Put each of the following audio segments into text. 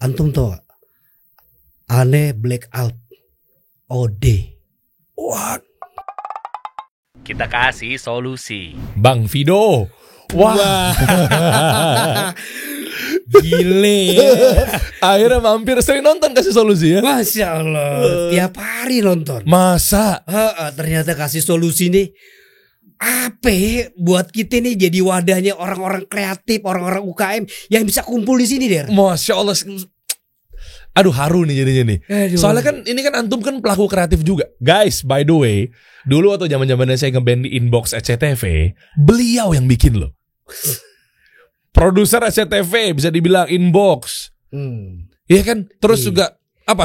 Antum tau gak? Aneh blackout OD. Wah. Kita kasih solusi. Bang Fido. Wah. Gile ya. Akhirnya mampir, sering nonton kasih solusi ya. Masya Allah, tiap hari nonton. Masa? Ternyata kasih solusi nih apa ya, buat kita nih jadi wadahnya orang-orang kreatif, orang-orang UKM yang bisa kumpul di sini, Der. Masya Allah. Aduh, haru nih jadinya nih. Aduh. Soalnya kan ini kan antum kan pelaku kreatif juga. Guys, by the way, dulu waktu zaman-zamannya saya ngeband di Inbox SCTV, beliau yang bikin loh. Produser SCTV bisa dibilang Inbox. Iya kan? Terus juga apa?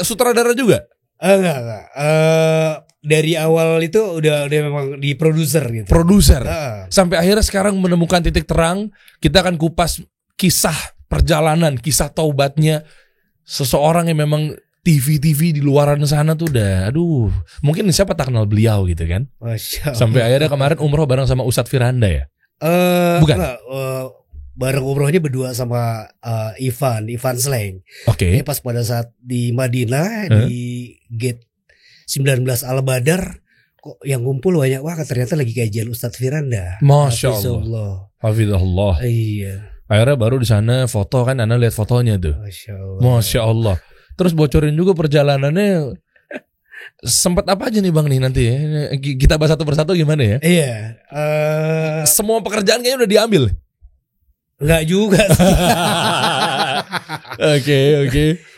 Sutradara juga? Enggak. Dari awal itu udah memang di produser gitu. Produser. Sampai akhirnya sekarang menemukan titik terang. Kita akan kupas kisah perjalanan, kisah taubatnya seseorang yang memang TV di luaran sana tuh udah, aduh, mungkin siapa tak kenal beliau gitu kan. Masya Allah. Sampai akhirnya kemarin umroh bareng sama Ustadz Firanda ya. Bukan. Enggak, bareng umrohnya berdua sama Ivan Slang. Oke. Ini pas pada saat di Madinah di gate 19 Al-Badar, kok yang kumpul banyak banget, ternyata lagi kajian Ustadz Firanda. Masya Allah. Hafizahullah. Iya. Akhirnya baru di sana foto kan, Anda lihat fotonya tuh. Masya Allah. Masya Allah. Terus bocorin juga perjalanannya. Sempat apa aja nih Bang nih nanti ya? Kita bahas satu persatu gimana ya? Iya. Semua pekerjaan kayaknya udah diambil. Enggak juga sih. Oke.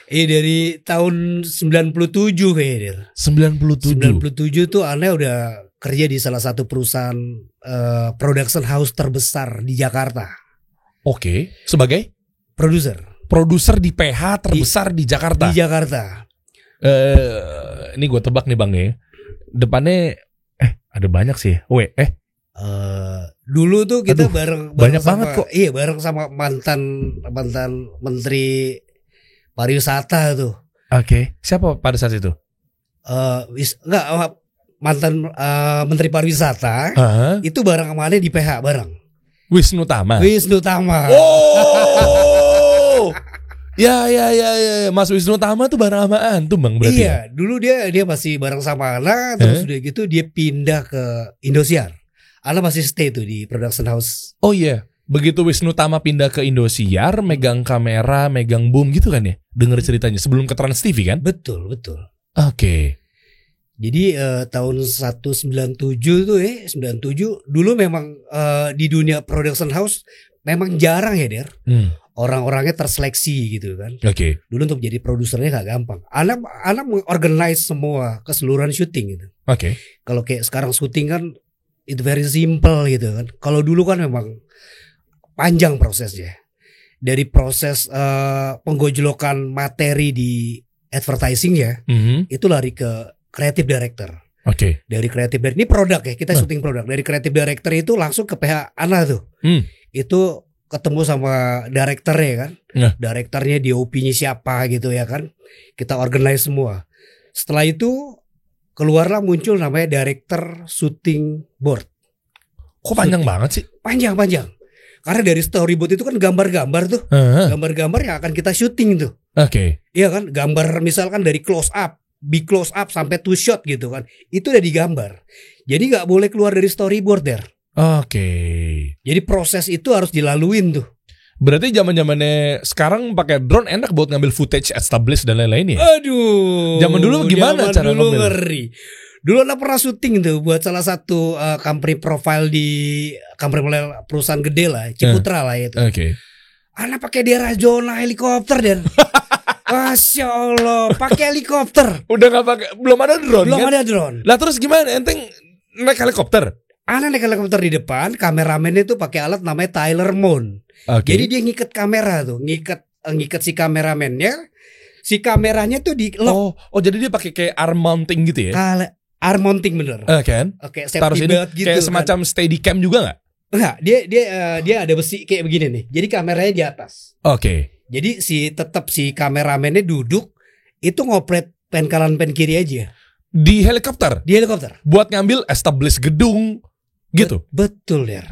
Dari tahun 97 kayaknya. 97 tuh Aneh udah kerja di salah satu perusahaan production house terbesar di Jakarta. Oke. Sebagai produser di PH terbesar di Jakarta. Di Jakarta. Ini gue tebak nih Bang ya. Depannya ada banyak sih. Dulu tuh kita banyak sama, banget kok. Iya, bareng sama mantan Menteri Pariwisata tuh. Oke. Siapa pada saat itu? Mantan Menteri Pariwisata. Itu bareng sama Aneh di PH bareng. Wisnu Tama. Oh. Ya. Mas Wisnu Tama tuh bareng sama antum Bang berarti. Iya, dulu dia masih bareng sama Ana, terus udah gitu dia pindah ke Indosiar. Ana masih stay tuh di production house. Oh iya, begitu Wisnu Tama pindah ke Indosiar, megang kamera, megang boom gitu kan ya? Dengar ceritanya sebelum ke Trans TV kan? Betul. Oke. Jadi tahun 197 tuh 97 dulu memang di dunia production house memang jarang ya, Der. Orang-orangnya terseleksi gitu kan. Oke. Dulu untuk jadi produsernya gak gampang. Anak mengorganize semua keseluruhan syuting gitu. Oke. Kalau kayak sekarang syuting kan itu very simple gitu kan. Kalau dulu kan memang panjang prosesnya. Dari proses penggojlokan materi di advertising ya, itu lari ke creative director. Oke. Dari creative director, ini produk ya, kita syuting produk. Dari creative director itu langsung ke PH Ana tuh. Itu ketemu sama direkturnya kan. Direkturnya DOP-nya siapa gitu ya kan. Kita organize semua. Setelah itu keluarlah muncul namanya director shooting board. Kok panjang banget sih? Panjang. Karena dari storyboard itu kan gambar-gambar tuh. Gambar-gambar yang akan kita syuting tuh. Oke. Iya kan, gambar misalkan dari close up, big close up sampai two shot gitu kan. Itu udah digambar. Jadi gak boleh keluar dari storyboard, Der. Oke. Jadi proses itu harus dilaluin tuh. Berarti zaman-zamannya sekarang pakai drone enak buat ngambil footage established dan lain-lain ya? Aduh. Zaman dulu gimana cara ngambil? Ngeri. Dulu Ana pernah syuting tuh buat salah satu company profile di company perusahaan gede lah, Ciputra lah itu. Oke. Ana pakai daerah zona helikopter dan Masya Allah, pakai helikopter. Udah nggak pakai, belum ada drone. Belum kan? ada drone. Lah terus gimana? Enteng naik helikopter? Ana naik helikopter di depan, kameramennya tuh pakai alat namanya Tyler Moon. Okay. Jadi dia ngikat kamera tuh, ngikat si kameramennya, si kameranya tuh di lock. Oh jadi dia pakai kayak arm mounting gitu ya? Arm mounting bener. Kan? Oke, taruh safety sini belt gitu. Kayak semacam steady cam juga nggak? Enggak, dia ada besi kayak begini nih. Jadi kameranya di atas. Oke. Jadi tetap si kameramennya duduk, itu ngopret pen kanan pen kiri aja. Di helikopter? Di helikopter. Buat ngambil establish gedung gitu. Betul ya.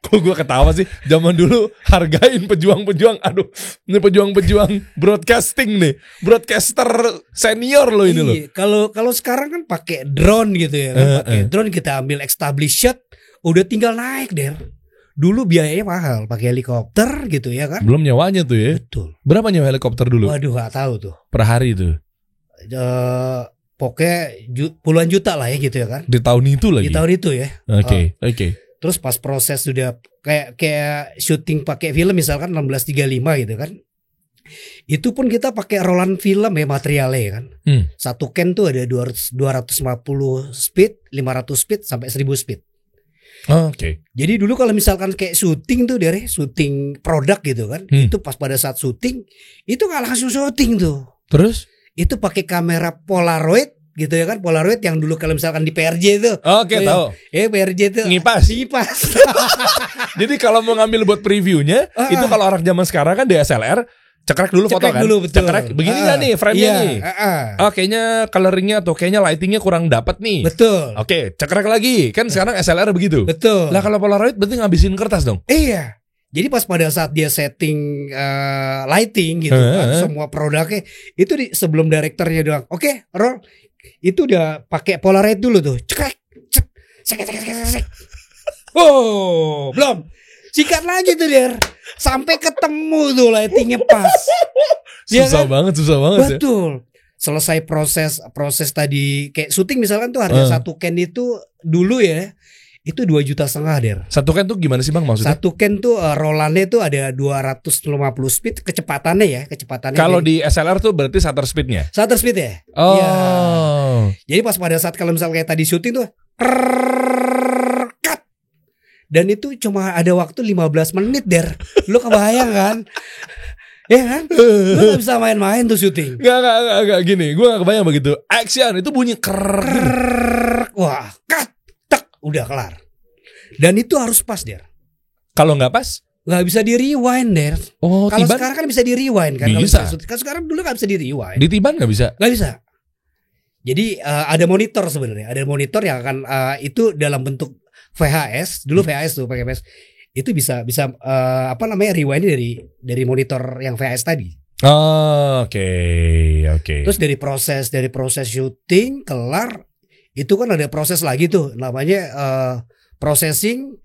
Kok gue ketawa sih? Zaman dulu hargain pejuang-pejuang. Aduh, ini pejuang-pejuang broadcasting nih, broadcaster senior loh ini loh. Kalau sekarang kan pakai drone gitu ya, kan? Pakai drone kita ambil established shot, udah tinggal naik Der. Dulu biayanya mahal, pakai helikopter gitu ya kan? Belum nyawanya tuh ya. Betul. Berapa nyawa helikopter dulu? Waduh, nggak tahu tuh. Per hari tuh. Pokoknya puluhan juta lah ya gitu ya kan? Di tahun itu lagi. Di tahun itu ya. Oke. Terus pas proses sudah kayak syuting pakai film misalkan 16:35 gitu kan. Itu pun kita pakai rolan film ya materialnya kan. Satu can tuh ada 250 speed, 500 speed sampai 1000 speed. Oke. Jadi dulu kalau misalkan kayak syuting tuh dari syuting produk gitu kan, itu pas pada saat syuting itu nggak langsung syuting tuh. Terus? Itu pakai kamera Polaroid gitu ya kan, Polaroid yang dulu kalau misalkan di PRJ itu. Oke, tahu. PRJ itu Ngipas. Jadi kalau mau ngambil buat previewnya, itu kalau orang zaman sekarang kan DSLR, cekrek dulu foto kan. Dulu, betul. Cekrek begini nggak nih frame-nya nih. Kayaknya coloringnya atau kayaknya lightingnya kurang dapat nih. Betul. Oke, cekrek lagi. Kan sekarang SLR begitu. Betul. Lah kalau Polaroid berarti ngabisin kertas dong. Iya. Jadi pas pada saat dia setting lighting gitu kan, semua produknya itu sebelum direkturnya doang. Oke, roll. Itu udah pakai Polaroid dulu tuh. Cekrek. Cek. Oh, belum. Sikat lagi tuh Der. Sampai ketemu tuh lightingnya pas. Susah banget Betul. Selesai proses tadi kayak syuting misalkan tuh harga satu can itu dulu ya. Itu 2,5 juta Der. Satu can tuh gimana sih Bang maksudnya? Satu can tuh rolannya tuh ada 250 speed kecepatannya ya, Kalau di SLR tuh berarti shutter speednya? Shutter speed ya? Oh. Ya. Jadi pas pada saat kalau misalnya kayak tadi syuting tuh cut. Dan itu cuma ada waktu 15 menit Der. Lu kebayang kan? Ya kan? Lu gak bisa main-main tuh syuting. Gak gini. Gue gak kebayang begitu. Action itu bunyi krrrr. Wah, cut. Udah kelar. Dan itu harus pas Der. Kalau nggak pas nggak bisa di rewind Der. Oh, kalau sekarang kan bisa di rewind kan? Bisa. Kalau sekarang dulu nggak bisa di rewind. Di Tiban nggak bisa. Nggak bisa. Jadi ada monitor sebenarnya. Ada monitor yang akan itu dalam bentuk VHS. Dulu VHS tuh pakai VHS. Itu bisa rewind dari monitor yang VHS tadi. Oke. Terus dari proses syuting kelar. Itu kan ada proses lagi tuh namanya processing,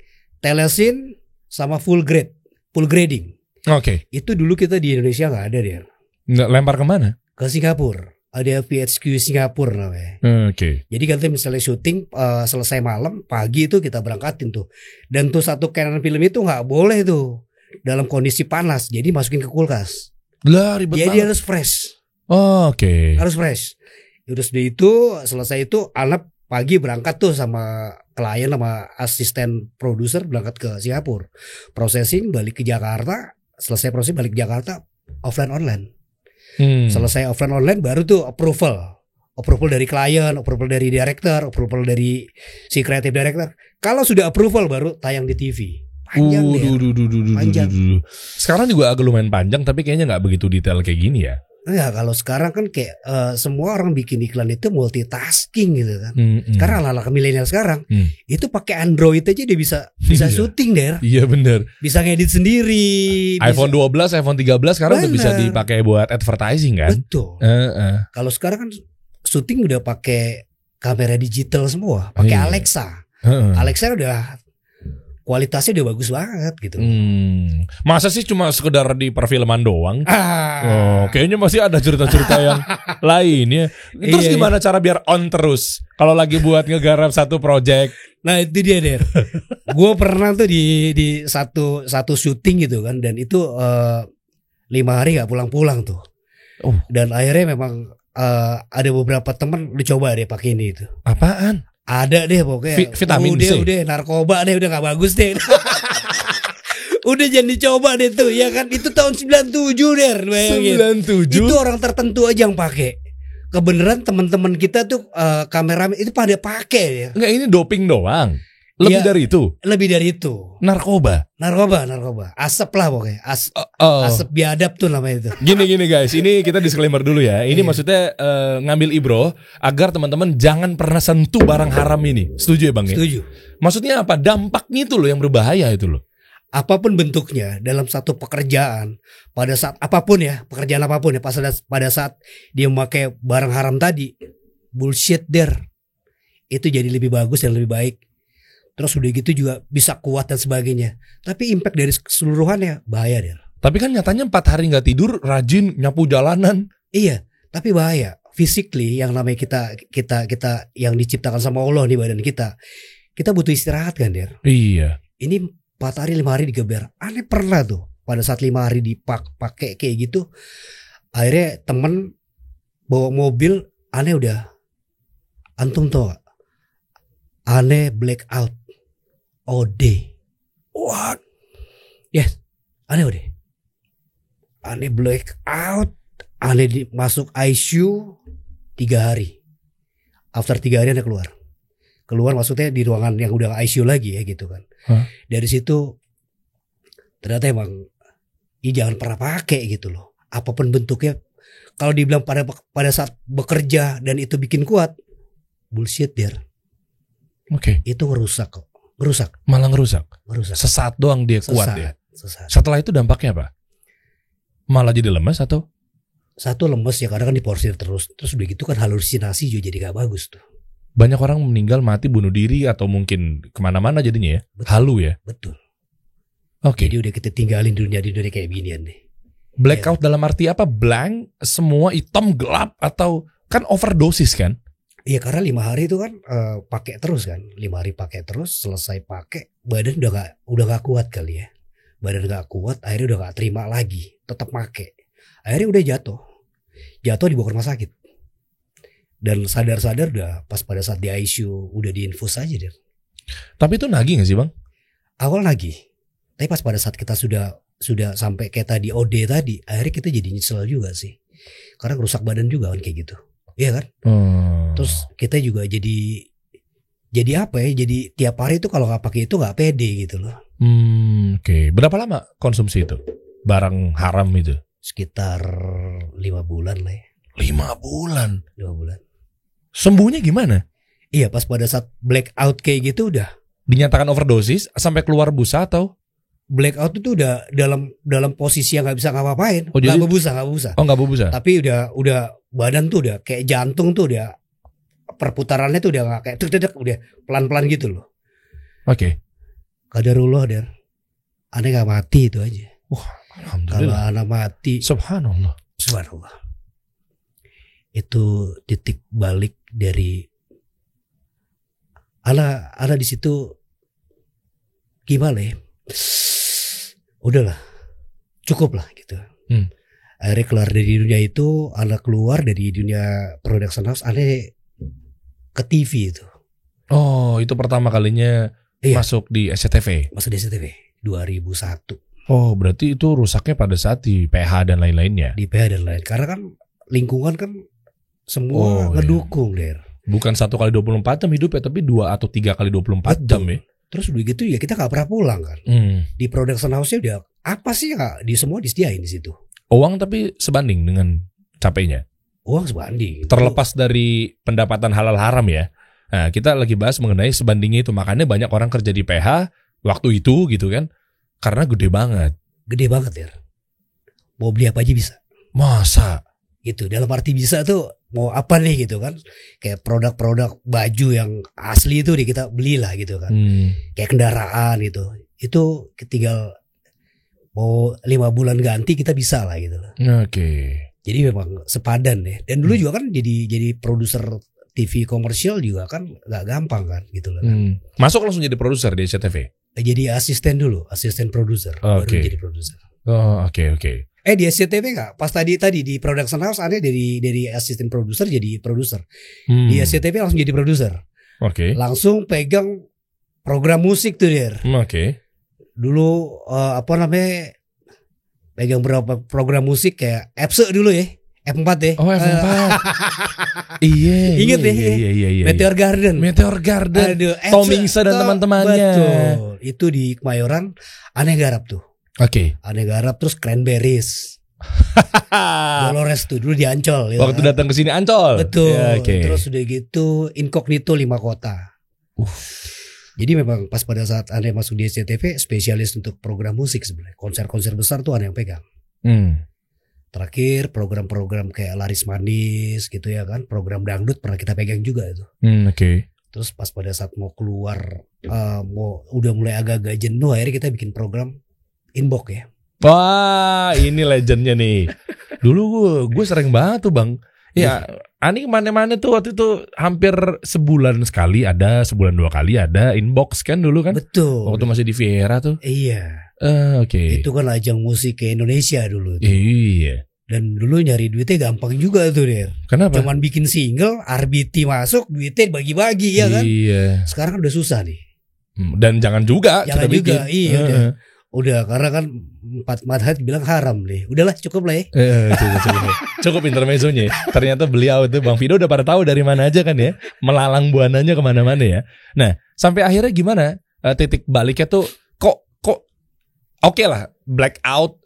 telesin sama full grading. Oke. Itu dulu kita di Indonesia nggak ada Der. Nggak lempar kemana? Ke Singapura. Ada VHQ Singapura namanya. Oke. Jadi kalau misalnya syuting selesai malam, pagi itu kita berangkatin tuh. Dan tuh satu Canon film itu nggak boleh tuh dalam kondisi panas. Jadi masukin ke kulkas. Lah ribet banget. Jadi harus fresh. Oke. Harus fresh. Udah sudah itu selesai itu anak pagi berangkat tuh sama klien sama asisten produser berangkat ke Singapura. Processing balik ke Jakarta, selesai proses balik ke Jakarta offline online. Selesai offline online baru tuh approval dari klien, approval dari director, approval dari si creative director. Kalau sudah approval baru tayang di TV. Panjang panjang. Sekarang juga agak lumayan panjang tapi kayaknya nggak begitu detail kayak gini ya. Ya kalau sekarang kan kayak semua orang bikin iklan itu multitasking gitu kan. Sekarang anak-anak milenial sekarang itu pakai Android aja dia bisa syuting Der. Iya benar. Bisa ngedit sendiri. iPhone 12, iPhone 13 sekarang udah bisa dipakai buat advertising kan. Betul. Kalau sekarang kan syuting udah pakai kamera digital semua, pakai Alexa. Alexa udah kualitasnya udah bagus banget gitu. Masa sih cuma sekedar di perfilman doang? Kayaknya masih ada cerita-cerita yang lainnya. Terus gimana cara biar on terus? Kalau lagi buat ngegarap satu project. Nah itu dia Der. Gue pernah tuh di satu syuting gitu kan. Dan itu 5 hari gak pulang-pulang tuh. Dan akhirnya memang ada beberapa teman lu coba deh pakai ini itu. Apaan? Ada deh pokoknya. Vitamin C. Udah narkoba deh udah gak bagus deh. Udah jangan dicoba deh tuh ya kan. Itu tahun 97 Der. 97. Itu orang tertentu aja yang pakai. Kebenaran teman-teman kita tuh kameramen itu pada pakai ya. Enggak, ini doping doang. Lebih dari itu. Lebih dari itu. Narkoba. Asap lah pokoknya. Asap biadab tuh namanya itu. Gini guys, ini kita disclaimer dulu ya. Ini maksudnya ngambil ibroh agar teman-teman jangan pernah sentuh barang haram ini. Setuju ya Bang? Setuju. Maksudnya apa? Dampaknya itu loh yang berbahaya itu loh. apapun bentuknya dalam satu pekerjaan, pada saat apapun ya, pekerjaan apapun ya, pada saat dia memakai barang haram tadi, bullshit there. Itu jadi lebih bagus dan lebih baik. Terus udah gitu juga bisa kuat dan sebagainya. Tapi impact dari keseluruhannya bahaya der. Tapi kan nyatanya 4 hari nggak tidur, rajin nyapu jalanan. Iya, tapi bahaya. Physically yang namanya kita yang diciptakan sama Allah di badan kita butuh istirahat kan der. Iya. Ini 4 hari 5 hari digeber. Aneh pernah tuh pada saat 5 hari dipakai kayak gitu. Akhirnya temen bawa mobil, aneh udah antum tau gak? Aneh blackout. OD. What? Yes, aneh OD. Aneh blackout. Aneh masuk ICU 3 hari. After 3 hari aneh keluar. Keluar maksudnya di ruangan yang udah ICU lagi ya gitu kan. Dari situ ternyata emang jangan pernah pakai gitu loh. Apapun bentuknya. Kalau dibilang pada saat bekerja dan itu bikin kuat, bullshit der. Oke. Itu ngerusak kok. Ngerusak. Malah ngerusak. Sesaat doang dia kuat ya. Sesaat. Setelah itu dampaknya apa? Malah jadi lemas atau? Satu lemes ya karena kan diporsir terus. Terus udah gitu kan halusinasi juga jadi gak bagus tuh. Banyak orang meninggal mati bunuh diri atau mungkin kemana-mana jadinya ya. Betul. Halu ya. Betul. Oke. Jadi udah kita tinggalin dunia kayak ginian deh. Blackout dalam arti apa? Blank, semua hitam gelap atau kan overdosis kan? Iya karena 5 hari itu kan pakai terus kan. 5 hari pakai terus, selesai pakai badan udah gak kuat kali ya. Badan gak kuat, akhirnya udah gak terima lagi, tetap pakai. Akhirnya udah jatuh dibawa ke rumah sakit. Dan sadar-sadar udah pas pada saat di ICU udah diinfus aja dia. Tapi itu nagih gak sih bang? Awal nagih. Tapi pas pada saat kita sudah sampai kayak tadi OD tadi, akhirnya kita jadi nyesel juga sih. Karena rusak badan juga kan kayak gitu. Iya kan? Terus kita juga jadi apa ya? Jadi tiap hari itu kalau nggak pakai itu nggak pede gitu loh. Oke. Berapa lama konsumsi itu? Barang haram itu? Sekitar 5 bulan lah ya. 5 bulan? 5 bulan. Sembuhnya gimana? Iya pas pada saat blackout kayak gitu udah. Dinyatakan overdosis sampai keluar busa atau? Blackout itu udah dalam posisi yang nggak bisa ngapa-ngapain. Oh, nggak berbusa. Oh nggak berbusa. Tapi udah badan tuh udah kayak jantung tuh udah perputarannya tuh udah nggak kayak tek udah pelan-pelan gitu loh. Oke. Qadarullah der. Aneh nggak mati itu aja. Wah alhamdulillah. Kalau anak mati. Subhanallah. Itu titik balik dari ala di situ gimana ya? Udahlah, cukup lah gitu. Akhirnya keluar dari dunia itu, anak keluar dari dunia production house, aneh ke TV itu. Oh, itu pertama kalinya masuk di SCTV. Masuk di SCTV 2001. Oh, berarti itu rusaknya pada saat di PH dan lain-lainnya. Di PH dan lain, karena kan lingkungan kan semua ngedukung der. Bukan 1 kali 24 jam hidupnya, tapi 2 atau 3 kali 24 jam ya. Terus udah gitu ya kita gak pernah pulang kan. Di production house-nya udah apa sih ya, semua disediain di situ. Uang tapi sebanding dengan capeknya. Uang sebanding. Terlepas dari pendapatan halal haram ya. Nah, kita lagi bahas mengenai sebandingnya itu. Makanya banyak orang kerja di PH waktu itu gitu kan. Karena gede banget. Gede banget ya. Mau beli apa aja bisa. Masa? Gitu. Dalam arti bisa tuh mau apa nih gitu kan. Kayak produk-produk baju yang asli itu kita belilah gitu kan. Kayak kendaraan gitu. Itu tinggal mau 5 bulan ganti kita bisa lah gitu. Oke. Jadi memang sepadan ya. Dan dulu juga kan jadi produser TV komersial juga kan gak gampang kan gitu loh. Masuk langsung jadi produser di SCTV? Jadi asisten dulu, asisten produser, baru jadi produser. Oh oke. Di SCTV nggak? Pas tadi di production house ada dari asisten produser jadi produser. Di SCTV langsung jadi produser. Oke. Langsung pegang program musik tuh der. Oke. Dulu pegang berapa program musik kayak F4 dulu ya. F4 ya. Oh F4. Iya. Ingat deh. Iya. Meteor Garden. Aduh, Tomingsa dan teman-temannya. Betul. Itu di Kemayoran. Aneh garap tuh. Oke. Aneh garap terus Cranberries. Dolores tuh dulu di Ancol. Waktu datang ke sini Ancol. Betul. Ya, okay. Terus udah gitu Incognito 5 Kota. Jadi memang pas pada saat Anda masuk di SCTV, spesialis untuk program musik sebenarnya. Konser-konser besar tuh Anda yang pegang. Terakhir program-program kayak Laris Manis gitu ya kan, program dangdut pernah kita pegang juga itu. Oke. Terus pas pada saat mau keluar, udah mulai agak-agak jenuh, akhirnya kita bikin program Inbox ya. Wah, ini legendnya nih. Dulu gue sering banget tuh Bang. Ya, Ani kemana-mana tuh waktu itu hampir sebulan sekali ada, sebulan 2 kali ada Inbox kan dulu kan? Betul. Waktu masih di Viera tuh. Iya. Oke. Itu kan ajang musik ke Indonesia dulu. Tuh. Iya. Dan dulu nyari duitnya gampang juga tuh Der. Kenapa? Cuman bikin single, RBT masuk, duitnya bagi-bagi ya kan. Iya. Sekarang udah susah nih. Dan jangan juga. Jangan juga, iya. Udah karena kan 4 madhat bilang haram nih. Udahlah cukup lah ya. Cukup intermezzonya. Ternyata beliau itu Bang Fido udah pada tahu dari mana aja kan ya. Melalang buananya kemana-mana ya. Nah sampai akhirnya gimana titik baliknya tuh kok oke lah blackout,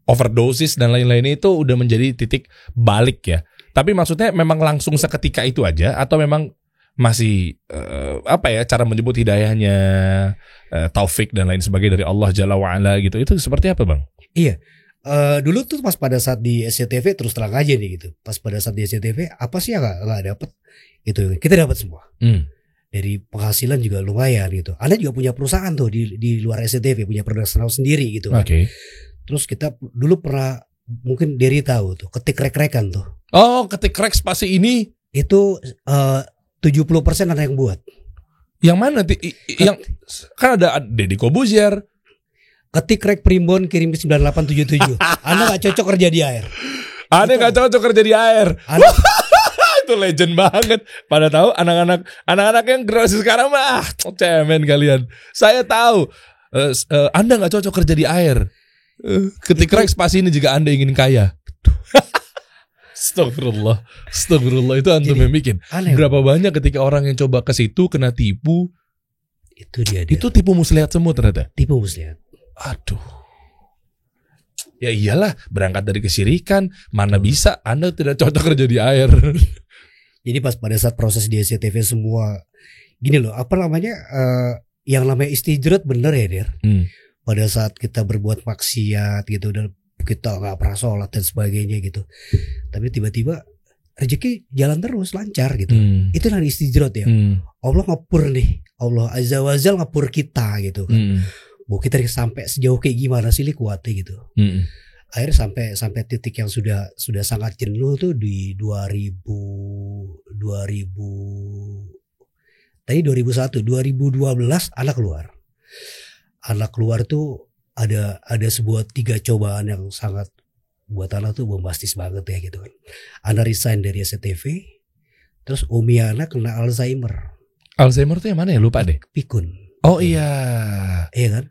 overdosis dan lain-lain itu udah menjadi titik balik ya. Tapi maksudnya memang langsung seketika itu aja atau memang masih cara menyebut hidayahnya taufik dan lain sebagainya dari Allah Jalla wa'ala gitu. Itu seperti apa Bang? Iya. Dulu tuh pas pada saat di SCTV terus terang aja nih gitu. Pas pada saat di SCTV apa sih yang gak dapet gitu. Kita dapat semua. Dari penghasilan juga lumayan gitu. Anda juga punya perusahaan tuh di luar SCTV, punya production house sendiri gitu kan. Oke. Terus kita dulu pernah, mungkin Derry tahu tuh, ketik rek-rekan tuh. Oh, ketik rek spasi ini itu 70% ada yang buat. Yang mana? Yang kan ada Deddy Kobuzier. Ketik rek primbon kirim ke 9877. Anda gak cocok kerja di air. Anda gak cocok kerja di air. Itu legend banget. Pada tahu anak-anak yang generasi sekarang mah cemen kalian. Saya tahu Anda gak cocok kerja di air. Ketik rek spasi ini jika Anda ingin kaya. Astagfirullah itu antum yang bikin. Berapa banyak ketika orang yang coba ke situ kena tipu. Itu dia. Itu tipu muslihat semua ternyata. Tipu muslihat. Aduh. Ya iyalah, berangkat dari kesyirikan, mana bisa Anda tidak cocok kerja di air. Jadi pas pada saat proses di SCTV semua gini loh, yang namanya istijrat bener ya Der. Pada saat kita berbuat maksiat gitu dan kita nggak pernah sholat dan sebagainya gitu, tapi tiba-tiba rezeki jalan terus lancar gitu. Itu dari istijrat ya. Allah ngepur nih, Allah azza wajal ngepur kita gitu kan. Bahwa kita sampai sejauh kayak gimana sih kuatnya gitu. Akhirnya sampai titik yang sudah sangat jenuh tuh di 2001, 2012 anak keluar tuh ada sebuah 3 cobaan yang sangat buat anak tuh bombastis banget ya gitu kan. Anak resign dari SCTV, terus Umi anak kena Alzheimer. Alzheimer tuh yang mana ya, lupa deh. Pikun. Oh iya. Iya kan.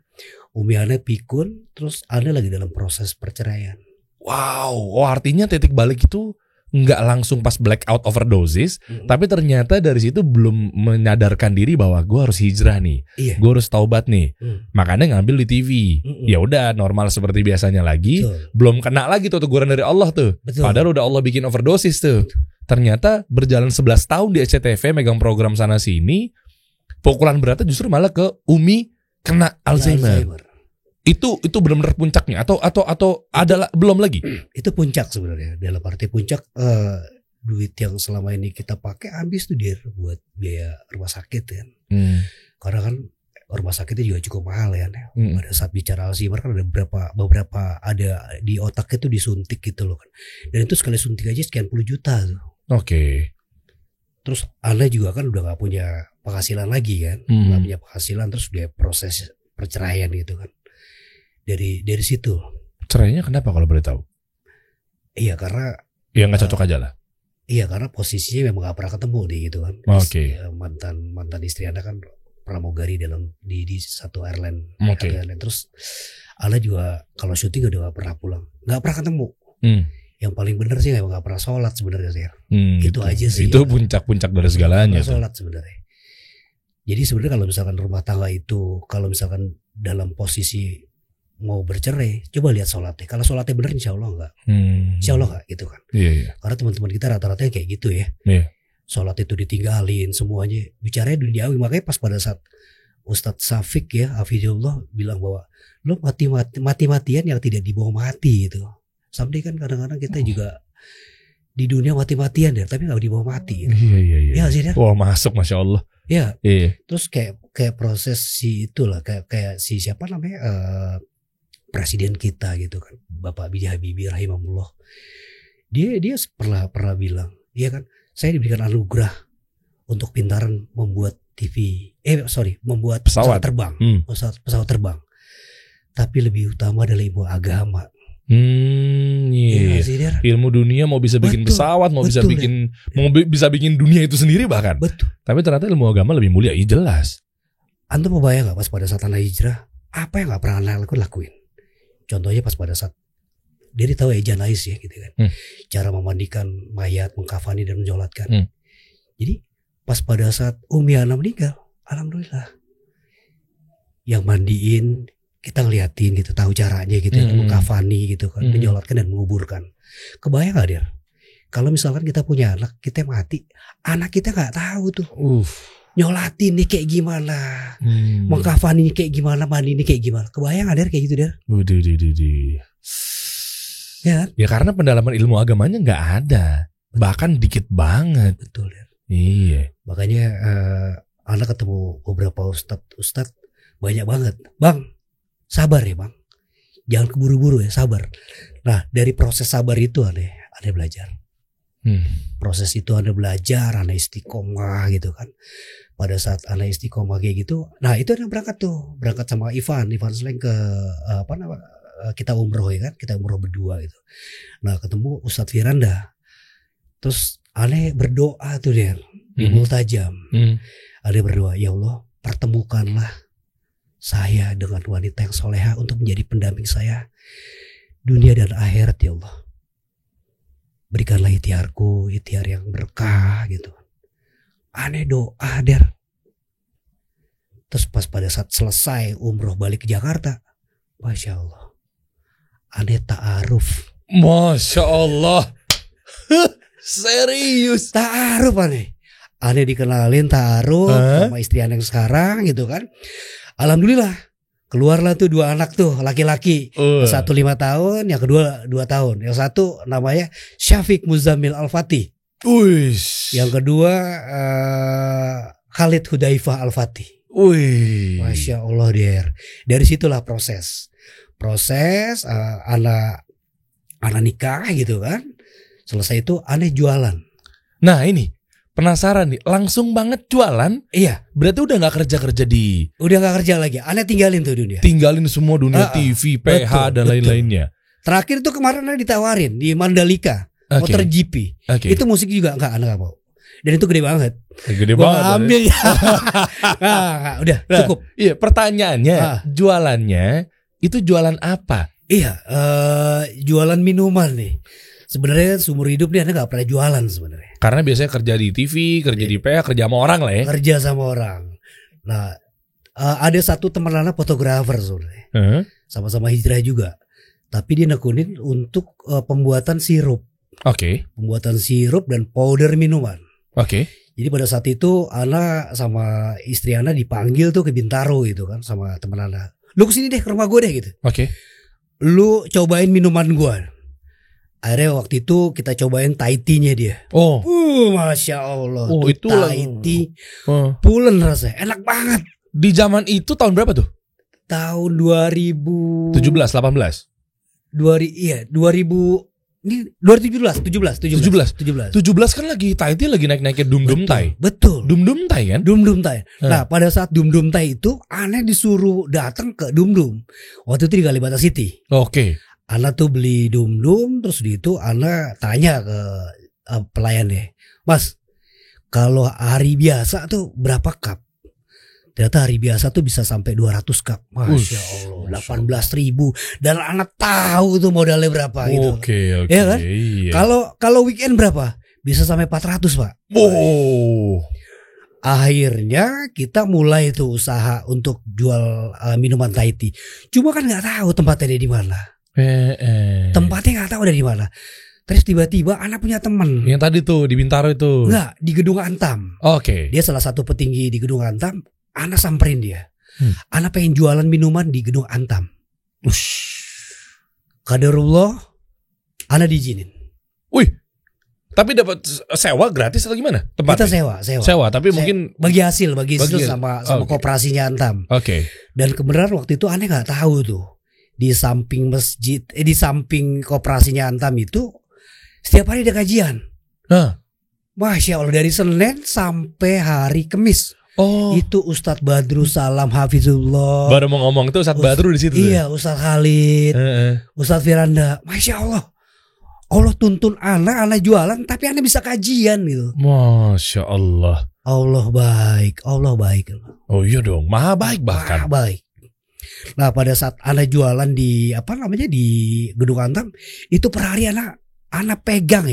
Umi anak pikun, terus ada lagi dalam proses perceraian. Wow, artinya titik balik itu nggak langsung pas blackout overdosis, tapi ternyata dari situ belum menyadarkan diri bahwa gue harus hijrah nih, gue harus taubat nih, makanya ngambil di TV. Ya udah normal seperti biasanya lagi. Belum kena lagi tuh teguran dari Allah tuh. Padahal udah Allah bikin overdosis tuh. Ternyata berjalan 11 tahun di SCTV megang program sana sini, pukulan beratnya justru malah ke Umi kena Alzheimer. Itu benar-benar puncaknya atau adalah belum lagi? Itu puncak sebenarnya. Dalam arti puncak, duit yang selama ini kita pakai habis tuh dia buat biaya rumah sakit kan. Karena kan rumah sakitnya juga cukup mahal ya. Pada saat bicara Alzheimer kan ada beberapa ada di otaknya tuh disuntik gitu loh kan. Dan itu sekali suntik aja sekian puluh juta tuh. Oke. Terus Anda juga kan udah gak punya penghasilan lagi kan. Gak punya penghasilan, terus dia proses perceraian gitu kan. Dari situ. Cerainya kenapa kalau boleh tahu? Iya karena ya nggak cocok aja lah. Iya karena posisinya memang gak pernah ketemu nih gitu kan. Oke. Mantan istri Anda kan pramugari di satu airline. Oke. Terus Anda juga kalau syuting udah gak pernah pulang, gak pernah ketemu. Yang paling benar sih memang gak pernah sholat sebenarnya sih. Itu aja sih. Itu puncak-puncak dari segalanya. Sholat sebenarnya. Jadi sebenarnya kalau misalkan rumah tangga itu, kalau misalkan dalam posisi mau bercerai, coba lihat sholatnya. Kalau sholatnya benar, insya Allah enggak. Insya Allah enggak gitu kan. Iya. Karena teman-teman kita rata-rata kayak gitu ya. Iya. Sholat itu ditinggalin semuanya. Bicaranya duniawi. Makanya pas pada saat Ustadz Syafiq ya, Hafizullah bilang bahwa lo mati-matian yang tidak dibawa mati itu. Someday kan kadang-kadang kita juga di dunia mati-matian deh, tapi nggak dibawa mati. Gitu. Iya. Ya sih deh. Wah, masuk, Masya Allah. Ya. Iya. Terus kayak proses si itulah, kayak si siapa namanya presiden kita gitu kan, Bapak B.J. Habibie rahimahullah. Dia pernah bilang, iya kan, saya diberikan anugerah untuk pintaran membuat membuat pesawat terbang, pesawat terbang. Tapi lebih utama adalah ilmu agama. Iya. Ya, ilmu dunia mau bisa bikin pesawat, mau bisa bikin dunia itu sendiri bahkan. Betul. Tapi ternyata ilmu agama lebih mulia. Iya jelas. Antum mau bayang gak pas pada saat anak hijrah, apa yang gak pernah anak lakuin? Contohnya pas pada saat dia tahu ya janais ya gitu kan, cara memandikan mayat, mengkafani dan menjolatkan. Jadi pas pada saat Umi Ana meninggal, alhamdulillah, yang mandiin kita ngeliatin gitu, tahu caranya gitu, mengkafani gitu kan, menjolatkan dan menguburkan. Kebayang gak dia? Kalau misalkan kita punya anak, kita mati, anak kita nggak tahu tuh. Nyolatin nih kayak gimana, mengkafani kayak gimana, mandi ini kayak gimana. Kebayang ada kayak gitu dia? Ya, ya karena pendalaman ilmu agamanya nggak ada, bahkan dikit banget. Betul ya. Iya. Makanya anak ketemu beberapa ustadz banyak banget. Bang, sabar ya bang, jangan keburu-buru ya, sabar. Nah dari proses sabar itu aneh belajar. Proses itu Anda belajar, Anda istiqomah gitu kan. Pada saat Anda istiqomah kayak gitu, nah itu Anda berangkat sama Ivan Sleng ke kita umroh ya kan, kita umroh berdua gitu. Nah ketemu Ustadz Firanda, terus Anda berdoa tuh dia di Multajam. Anda berdoa, ya Allah pertemukanlah saya dengan wanita yang soleha untuk menjadi pendamping saya dunia dan akhirat ya Allah. Berikanlah ikhtiarku, ikhtiar yang berkah gitu. Aneh doa der. Terus pas pada saat selesai umroh balik ke Jakarta, Masya Allah, aneh ta'aruf. Masya Allah. Serius. Ta'aruf aneh. Aneh dikenalin ta'aruf sama istri aneh yang sekarang gitu kan. Alhamdulillah. Keluarlah tuh 2 anak tuh laki-laki, satu 5 tahun, yang kedua 2 tahun, yang satu namanya Syafiq Muzammil Al-Fatih, yang kedua Khalid Hudaifah Al-Fatih. Masya Allah der. Dari situlah proses anak nikah gitu kan, selesai itu aneh jualan. Nah ini penasaran nih, langsung banget jualan? Iya. Berarti udah gak kerja di... Udah gak kerja lagi, Anda tinggalin tuh dunia. Tinggalin semua dunia TV, PH dan lain-lainnya. Terakhir tuh kemarin Anda ditawarin di Mandalika, motor GP. Itu musik juga Anda gak mau. Dan itu gede banget. Gede banget. Ambil ya. Udah cukup. Iya, pertanyaannya, jualannya itu jualan apa? Iya, jualan minuman nih. Sebenarnya seumur hidup nih Anda gak pernah jualan sebenarnya. Karena biasanya kerja di TV, kerja di PH, kerja sama orang lah ya. Kerja sama orang. Nah, ada satu teman Anda fotografer sebenarnya. Sama-sama hijrah juga. Tapi dia nekunin untuk pembuatan sirup. Pembuatan sirup dan powder minuman. Jadi pada saat itu Anda sama istri Anda dipanggil tuh ke Bintaro gitu kan, sama teman Anda. Lu kesini deh ke rumah gue deh gitu. Lu cobain minuman gue. Akhirnya waktu itu kita cobain Thai tea-nya dia. Masya Allah. Itu Thai tea pulen rasanya, enak banget. Di zaman itu tahun berapa tuh? Tahun 2017, 18. 2000 ini 2017 kan lagi Thai tea lagi naik-naiknya Dum Thai. Betul. Dum Thai kan? Dum Thai. Nah, pada saat Dum Thai itu aneh disuruh datang ke Dum. Waktu itu di Kalibata City. Ana tuh beli Dum, terus di itu Ana tanya ke pelayannya, Mas, kalau hari biasa tuh berapa cup? Ternyata hari biasa tuh bisa sampai 200 cup. Masya Allah, 18.000. Dan Ana tahu tuh modalnya berapa gitu. Ya kan? Iya. Kalau weekend berapa? Bisa sampai 400 Pak. Akhirnya kita mulai tuh usaha untuk jual minuman Thai tea. Cuma kan nggak tahu tempatnya di mana. Tempatnya nggak tahu dari mana. Terus tiba-tiba anak punya teman. Yang tadi tuh di Bintaro itu. Enggak, di Gedung Antam. Dia salah satu petinggi di Gedung Antam. Ana samperin dia. Ana pengen jualan minuman di gedung Antam. Qadarullah, ana diizinin. Wih, tapi dapat sewa gratis atau gimana? Kita sewa. Tapi mungkin bagi hasil sama koperasinya Antam. Oke. Dan kebenaran waktu itu aneh nggak tahu tuh, di samping masjid, di samping koperasinya Antam itu setiap hari ada kajian. Masya Allah, dari Senin sampai hari Kamis. Itu Ustadz Badru Salam Hafizullah. Baru mau ngomong itu Ustadz Badru di situ. Iya, Ustadz Khalid, Ustadz Firanda. Masya Allah, Allah tuntun anak jualan, tapi anak bisa kajian gitu. Masya Allah. Allah baik. Oh iya dong, maha baik bahkan. Maha baik. Nah, pada saat anak jualan di di gedung Antam, itu per hari anak pegang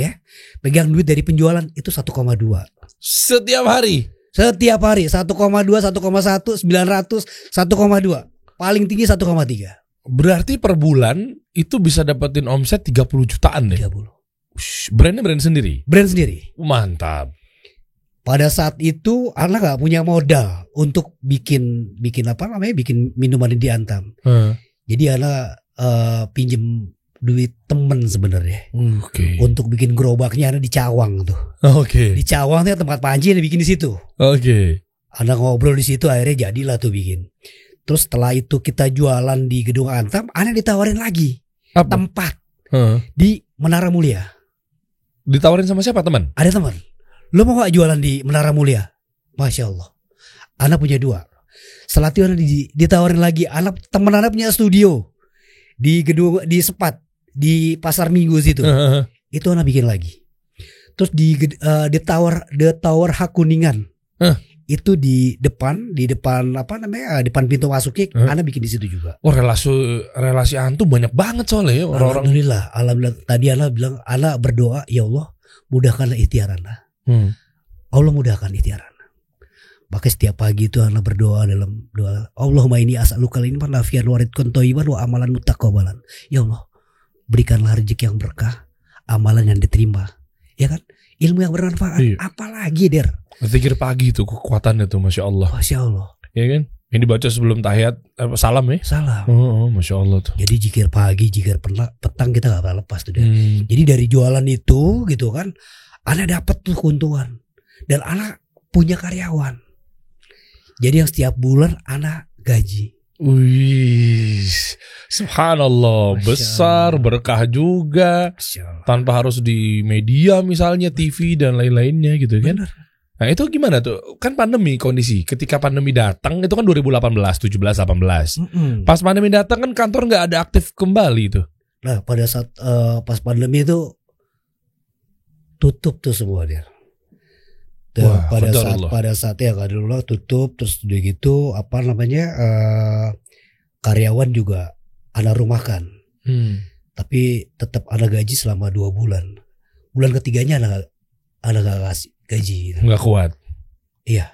duit dari penjualan itu 1,2 setiap hari. 1,2, 1,1, 900, 1,2. Paling tinggi 1,3. Berarti per bulan itu bisa dapetin omset 30 jutaan deh. 30. Brand sendiri. Mantap. Pada saat itu anak gak punya modal untuk bikin minuman di Antam. Jadi anak pinjem duit temen sebenarnya. Untuk bikin gerobaknya ada di Cawang tuh. Di Cawang tuh tempat Panji yang bikin di situ. Anak ngobrol di situ, akhirnya jadilah tuh bikin. Terus setelah itu kita jualan di gedung Antam, anak ditawarin lagi tempat di Menara Mulia. Ditawarin sama siapa, teman? Ada teman. Lo mau gak jualan di Menara Mulia? Masya Allah, anak punya 2. Setelah itu anak ditawarin lagi, teman anak punya studio di gedung di Sepat, di Pasar Minggu situ. Itu anak bikin lagi. Terus di The Tower Hakuningan. Itu di depan depan pintu masuknya anak bikin di situ juga. Relasi antum banyak banget soalnya ya orang-orang. Alhamdulillah. Tadi anak berdoa, ya Allah mudahkanlah ikhtiar anak. Allah mudahkan ikhtiar anak. Maka setiap pagi itu anak berdoa dalam doa, Allahumma inni as'aluka ilman nafi'an wa rizqan thayyiban wa amalan muttaqabbalan. Ya Allah, berikanlah rezeki yang berkah, amalan yang diterima. Ya kan? Ilmu yang bermanfaat. Apalagi Der? Zikir pagi itu kekuatannya tuh, Masya Allah. Masya Allah. Ya kan? Ini dibaca sebelum tahiyat, salam ya? Salam. Masya Allah tuh. Jadi zikir pagi, zikir petang kita gak pernah lepas tuh Der. Jadi dari jualan itu gitu kan, anak dapat tuh keuntungan. Dan anak punya karyawan. Jadi yang setiap bulan anak gaji. Wih, subhanallah, besar, berkah juga, tanpa harus di media misalnya TV dan lain-lainnya gitu kan. Bener. Nah itu gimana tuh? Kan pandemi kondisi. Ketika pandemi datang itu kan 2018, 17, 18. Pas pandemi datang kan kantor nggak ada aktif kembali tuh. Nah pada saat pas pandemi itu tutup tuh semua dia. Wah, pada saat ya kadang tutup, terus udah gitu karyawan juga anak rumahkan. Tapi tetap anak gaji selama 2 bulan. Bulan ketiganya anak gak kasih gaji gitu. Nggak kuat. Iya.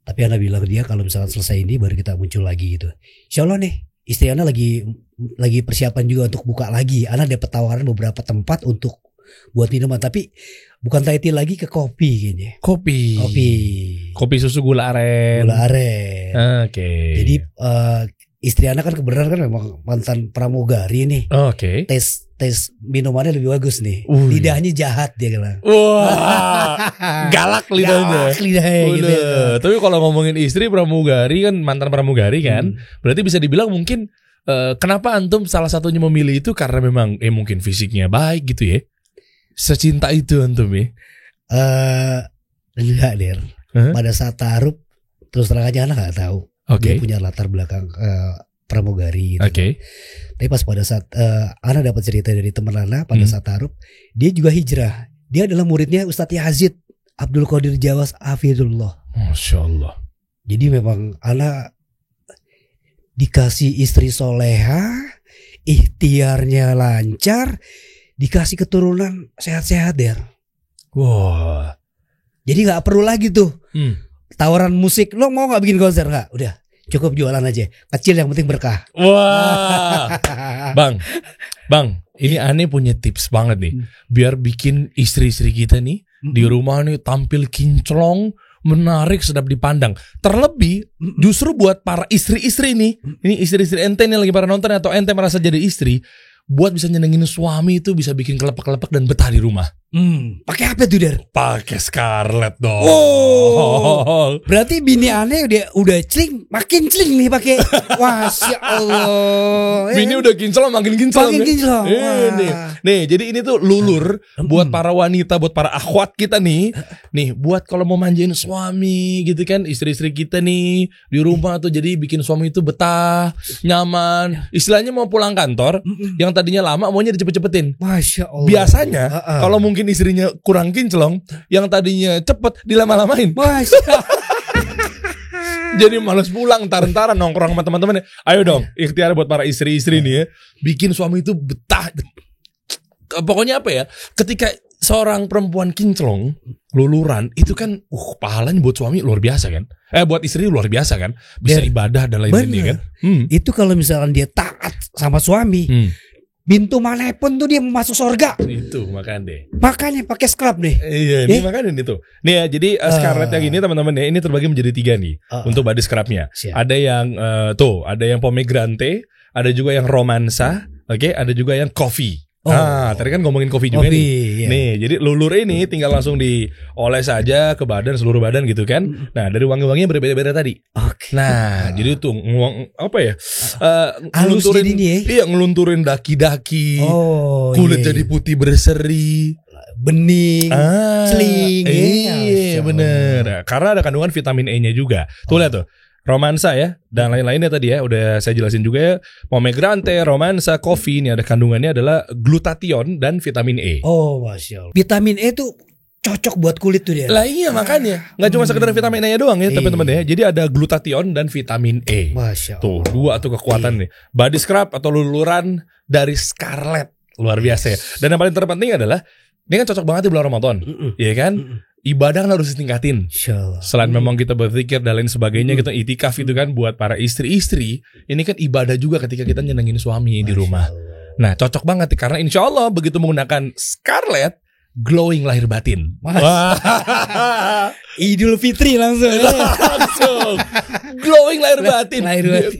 Tapi anak bilang ke dia kalau misalkan selesai ini baru kita muncul lagi gitu. Insya Allah nih istri anak lagi persiapan juga untuk buka lagi. Anak dapat tawaran beberapa tempat untuk buat minuman, tapi bukan title lagi ke kopi kayaknya. Kopi susu gula aren. Oke. Jadi istri anak kan kebenaran kan memang mantan pramugari nih. Tes minumannya lebih bagus nih. Lidahnya jahat dia bilang. Wah, galak lidahnya. Gitu. Tapi kalau ngomongin istri pramugari kan, mantan pramugari kan, berarti bisa dibilang mungkin kenapa antum salah satunya memilih itu karena memang mungkin fisiknya baik gitu ya. Secinta itu antum ya? Enggak Der. Pada saat taruh terus terang aja anak gak tahu. Dia punya latar belakang pramugari gitu. Tapi pas pada saat anak dapat cerita dari teman anak pada saat taruh, dia juga hijrah. Dia adalah muridnya Ustadz Yazid Abdul Qadir Jawas Hafizullah. Masya Allah. Jadi memang anak dikasih istri soleha, ikhtiarnya lancar, dikasih keturunan sehat-sehat Der. Wah. Jadi gak perlu lagi tuh tawaran musik, lo mau gak bikin konser? Gak, udah cukup jualan aja, kecil yang penting berkah. Wah. Bang, ini aneh punya tips banget nih, biar bikin istri-istri kita nih di rumah nih tampil kinclong, menarik, sedap dipandang. Terlebih justru buat para istri-istri nih, ini istri-istri ente nih lagi pada nonton atau ente merasa jadi istri, buat bisa nyenengin suami itu bisa bikin kelepek-kelepek dan betah di rumah. Pakai apa tuh, Der? Pakai Scarlett dong. Oh, berarti bini aneh udah celing, makin celing nih pakai. Wah, Masya Allah. Bini udah kinclong makin kinclong. Makin kinclong. Nih, jadi ini tuh lulur buat para wanita, buat para akhwat kita nih. Nih, buat kalau mau manjain suami gitu kan, istri-istri kita nih di rumah tuh jadi bikin suami itu betah, nyaman. Istilahnya mau pulang kantor, yang tadinya lama maunya dicepet-cepetin. Masya Allah. Biasanya kalau mungkin istrinya kurang kinclong, yang tadinya cepet dilama-lamain. Masya Jadi males pulang, ntar-ntaran nongkrong sama teman-teman. Ayo dong, ikhtiar buat para istri-istri nih ya, bikin suami itu betah. Pokoknya apa ya, ketika seorang perempuan kinclong, luluran, itu kan pahalanya buat suami luar biasa kan. Buat istri luar biasa kan. Bisa ibadah dan lain-lain kan. Itu kalau misalkan dia taat sama suami, pintu manapun tuh dia masuk surga. Itu makanya pakai scrub nih. Iya, ini makanya itu. Nih ya, jadi Scarlett yang ini teman-teman ya, ini terbagi menjadi 3 nih untuk body scrubnya. Ada yang ada yang pomegranate, ada juga yang romansa, ada juga yang coffee. Tadi kan ngomongin kopi juga nih. Nih, jadi lulur ini tinggal langsung dioles aja ke badan, seluruh badan gitu kan. Nah, dari wangi-wanginya berbeda-beda tadi. Nah, jadi tuh ngelunturin, ngelunturin daki-daki, kulit jadi putih berseri, bening, celing. Iya, bener. Karena ada kandungan vitamin E-nya juga. Tuh lihat tuh. Romansa ya, dan lain-lainnya tadi ya, udah saya jelasin juga ya. Pomegranate, romansa, kopi, ini ada kandungannya adalah glutathione dan vitamin E. Oh, Masya Allah. Vitamin E tuh cocok buat kulit tuh dia. Lah iya makanya, nggak cuma sekedar vitamin E-nya doang ya teman-teman ya. Jadi ada glutathione dan vitamin E. Masya Tuh, Allah. 2 tuh kekuatan nih. Body scrub atau luluran dari Scarlett. Luar biasa ya. Dan yang paling terpenting adalah, ini kan cocok banget di bulan Ramadan. Iya kan? Ibadah harus ditingkatin. Selain memang kita berzikir dan lain sebagainya, kita itikaf itu kan buat para istri-istri. Ini kan ibadah juga ketika kita nyenengin suami di rumah. Nah, cocok banget karena insya Allah begitu menggunakan Scarlett, glowing lahir batin. Idul Fitri langsung. Glowing lahir batin.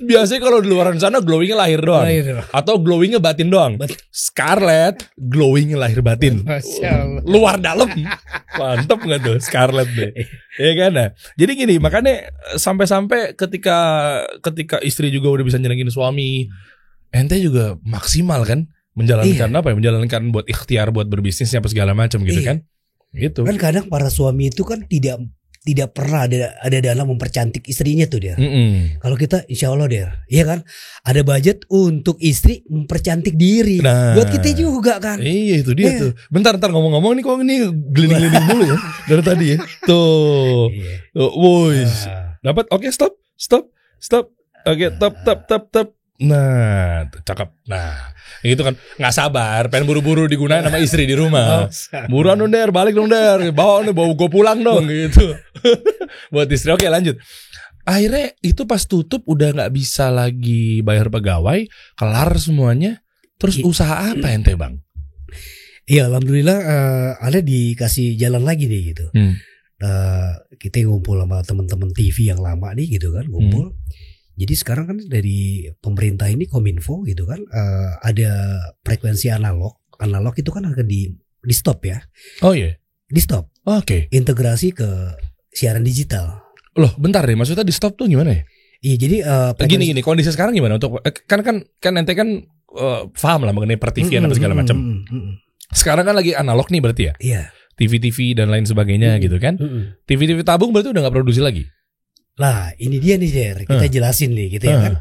Biasanya kalau di luar sana glowingnya lahir doang. Atau glowingnya batin doang. Scarlett glowingnya lahir batin. Luar dalam. Mantap gak tuh Scarlett deh. Ya kan. Nah, jadi gini, makanya sampai-sampai ketika istri juga udah bisa nyenengin suami, ente juga maksimal kan menjalankan menjalankan buat ikhtiar buat berbisnisnya apa segala macam gitu kan. Gitu. Kan kadang para suami itu kan tidak pernah ada dalam mempercantik istrinya tuh dia. Kalau kita insya Allah dia, iya kan, ada budget untuk istri mempercantik diri. Buat kita juga kan. Iya itu dia tuh. Bentar ngomong-ngomong nih kok ini gelining-gelining dulu ya dari tadi ya. Tuh. Wush. Dapat. Oke, stop. Oke, top. Nah, cakep. Nah, gitu kan, nggak sabar, pengen buru-buru digunain sama istri di rumah. Buruan dong Der, balik dong Der, bawa gue pulang dong gitu. Buat istri. Oke, lanjut. Akhirnya itu pas tutup udah nggak bisa lagi bayar pegawai, kelar semuanya. Terus usaha apa ente bang? Iya, alhamdulillah ada dikasih jalan lagi nih gitu. Kita ngumpul sama teman-teman TV yang lama nih gitu kan, ngumpul. Jadi sekarang kan dari pemerintah ini Kominfo gitu kan, ada frekuensi analog itu kan akan di stop ya. Oh iya, di stop. Oke. Integrasi ke siaran digital. Loh, bentar deh, maksudnya di stop tuh gimana ya? Iya, jadi gini kondisi sekarang gimana untuk kan ente kan paham lah mengenai per TV dan segala macam. Sekarang kan lagi analog nih berarti ya? Iya. TV dan lain sebagainya gitu kan? TV tabung berarti udah nggak produksi lagi? Lah ini dia nih Der, kita jelasin nih gitu ya kan.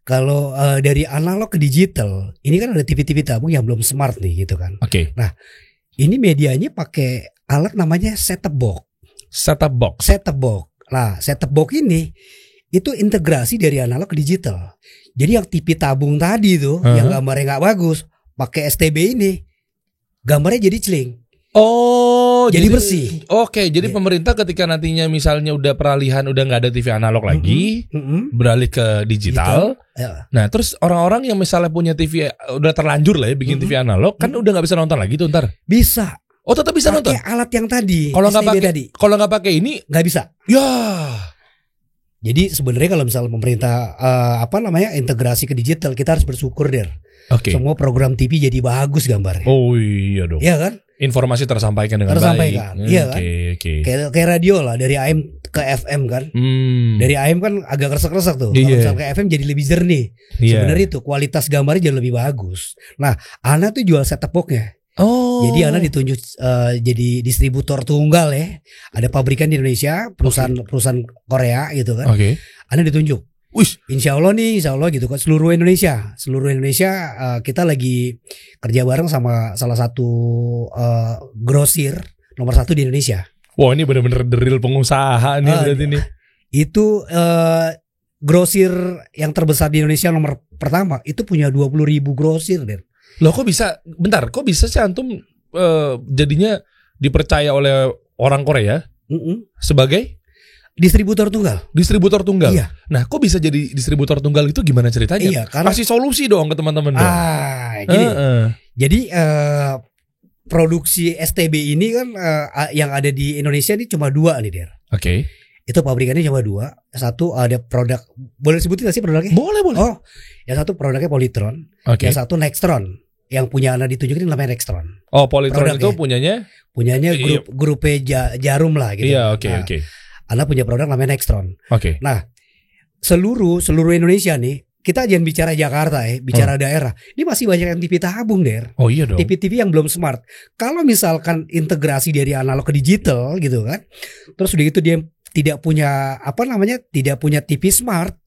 Kalau dari analog ke digital, ini kan ada TV tabung yang belum smart nih gitu kan. Oke. Nah ini medianya pakai alat namanya set-top box. Set-top box. Nah set-top box ini itu integrasi dari analog ke digital. Jadi yang TV tabung tadi tuh yang gambarnya nggak bagus, pakai STB ini gambarnya jadi celing. Oh, jadi bersih. Oke, jadi pemerintah ketika nantinya misalnya udah peralihan udah nggak ada TV analog lagi, beralih ke digital. Nah, terus orang-orang yang misalnya punya TV udah terlanjur lah ya bikin TV analog, kan udah nggak bisa nonton lagi tuh ntar. Bisa. Oh tetap bisa nonton. Pakai alat yang tadi. Kalau nggak STB pakai, tadi. kalau nggak pakai ini Nggak bisa. ya. Jadi sebenarnya kalau misalnya pemerintah integrasi ke digital, kita harus bersyukur Der. Oke. Semua program TV jadi bagus gambarnya. Oh iya dong. Iya kan? Informasi tersampaikan dengan Tersampaikan, baik. iya kan? Oke. Kayak radio lah, dari AM ke FM kan. Dari AM kan agak kresek-kresek tuh. Kalau Iya. misalnya ke FM jadi lebih jernih. Iya. Sebenarnya itu kualitas gambarnya jadi lebih bagus. Nah, Ana tuh jual set top box-nya. Oh. Jadi Ana ditunjuk jadi distributor tunggal ya. Ada pabrikan di Indonesia, perusahaan Korea gitu kan. Oke. Ana ditunjuk. Wih. Insya Allah gitu kan, seluruh Indonesia kita lagi kerja bareng sama salah satu grosir nomor 1 di Indonesia. Wah ini benar-benar the real pengusaha nih berarti nih. Itu grosir yang terbesar di Indonesia nomor pertama itu punya 20.000 grosir Der. Loh kok bisa? Bentar, kok bisa sih antum jadinya dipercaya oleh orang Korea sebagai distributor tunggal. Distributor tunggal. Iya. Nah, kok bisa jadi distributor tunggal itu gimana ceritanya? Iya, karena kasih solusi dong ke teman-teman dong. Gini. Jadi produksi STB ini kan yang ada di Indonesia ini cuma 2 nih Der. Oke. Itu pabrikannya cuma 2. Satu ada produk, boleh sebutin gak sih produknya? Boleh. Oh, yang satu produknya Polytron, Oke. yang satu Nextron. Yang punya Ana ditunjukin namanya Nextron. Oh, Polytron itu produknya. punyanya Punyanya grup Jarum lah gitu. Iya, oke. Ana punya produk namanya Nextron. Oke. Nah, seluruh Indonesia nih, kita jangan bicara Jakarta bicara daerah. Ini masih banyak yang TV tabung Der. Oh iya dong. TV yang belum smart. Kalau misalkan integrasi dari analog ke digital gitu kan, terus udah gitu dia tidak punya tidak punya TV smart,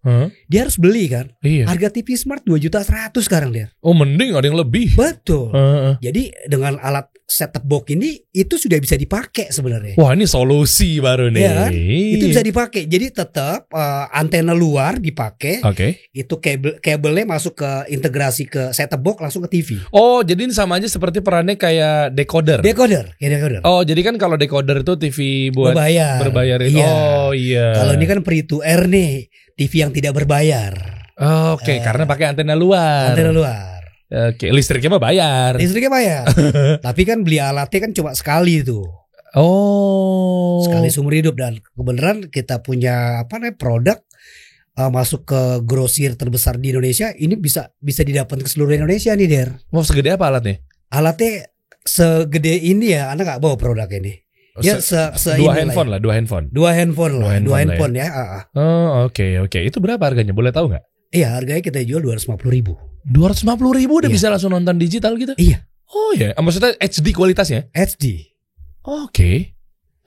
dia harus beli kan. Iya. Harga TV smart 2.100.000 sekarang Der. Oh mending ada yang lebih. Betul. Jadi dengan alat set top box ini itu sudah bisa dipakai sebenarnya. Wah ini solusi baru nih. Ya kan? Itu bisa dipakai. Jadi tetap antena luar dipakai. Oke. Itu kabelnya masuk ke integrasi ke set top box langsung ke TV. Oh jadi ini sama aja seperti perannya kayak decoder. Decoder. Oh jadi kan kalau decoder itu TV buat berbayar itu. Iya. Oh iya. Kalau ini kan free to air nih, TV yang tidak berbayar. Oke, karena pakai antena luar. Antena luar. Oke, listriknya mah bayar. Listriknya bayar. Tapi kan beli alatnya kan cuma sekali tuh. Oh. Sekali seumur hidup. Dan kebenaran kita punya produk masuk ke grosir terbesar di Indonesia. Ini bisa didapat ke seluruh Indonesia nih Der. Mau segede apa alatnya? Alatnya segede ini ya. Anda nggak bawa produk ini. Ya dua handphone lah. Dua handphone ya. Oh oke. Itu berapa harganya? Boleh tahu nggak? Iya harganya kita jual 250.000. 250.000 udah bisa langsung nonton digital gitu? Iya. Oh ya, maksudnya HD kualitasnya? HD. Oke,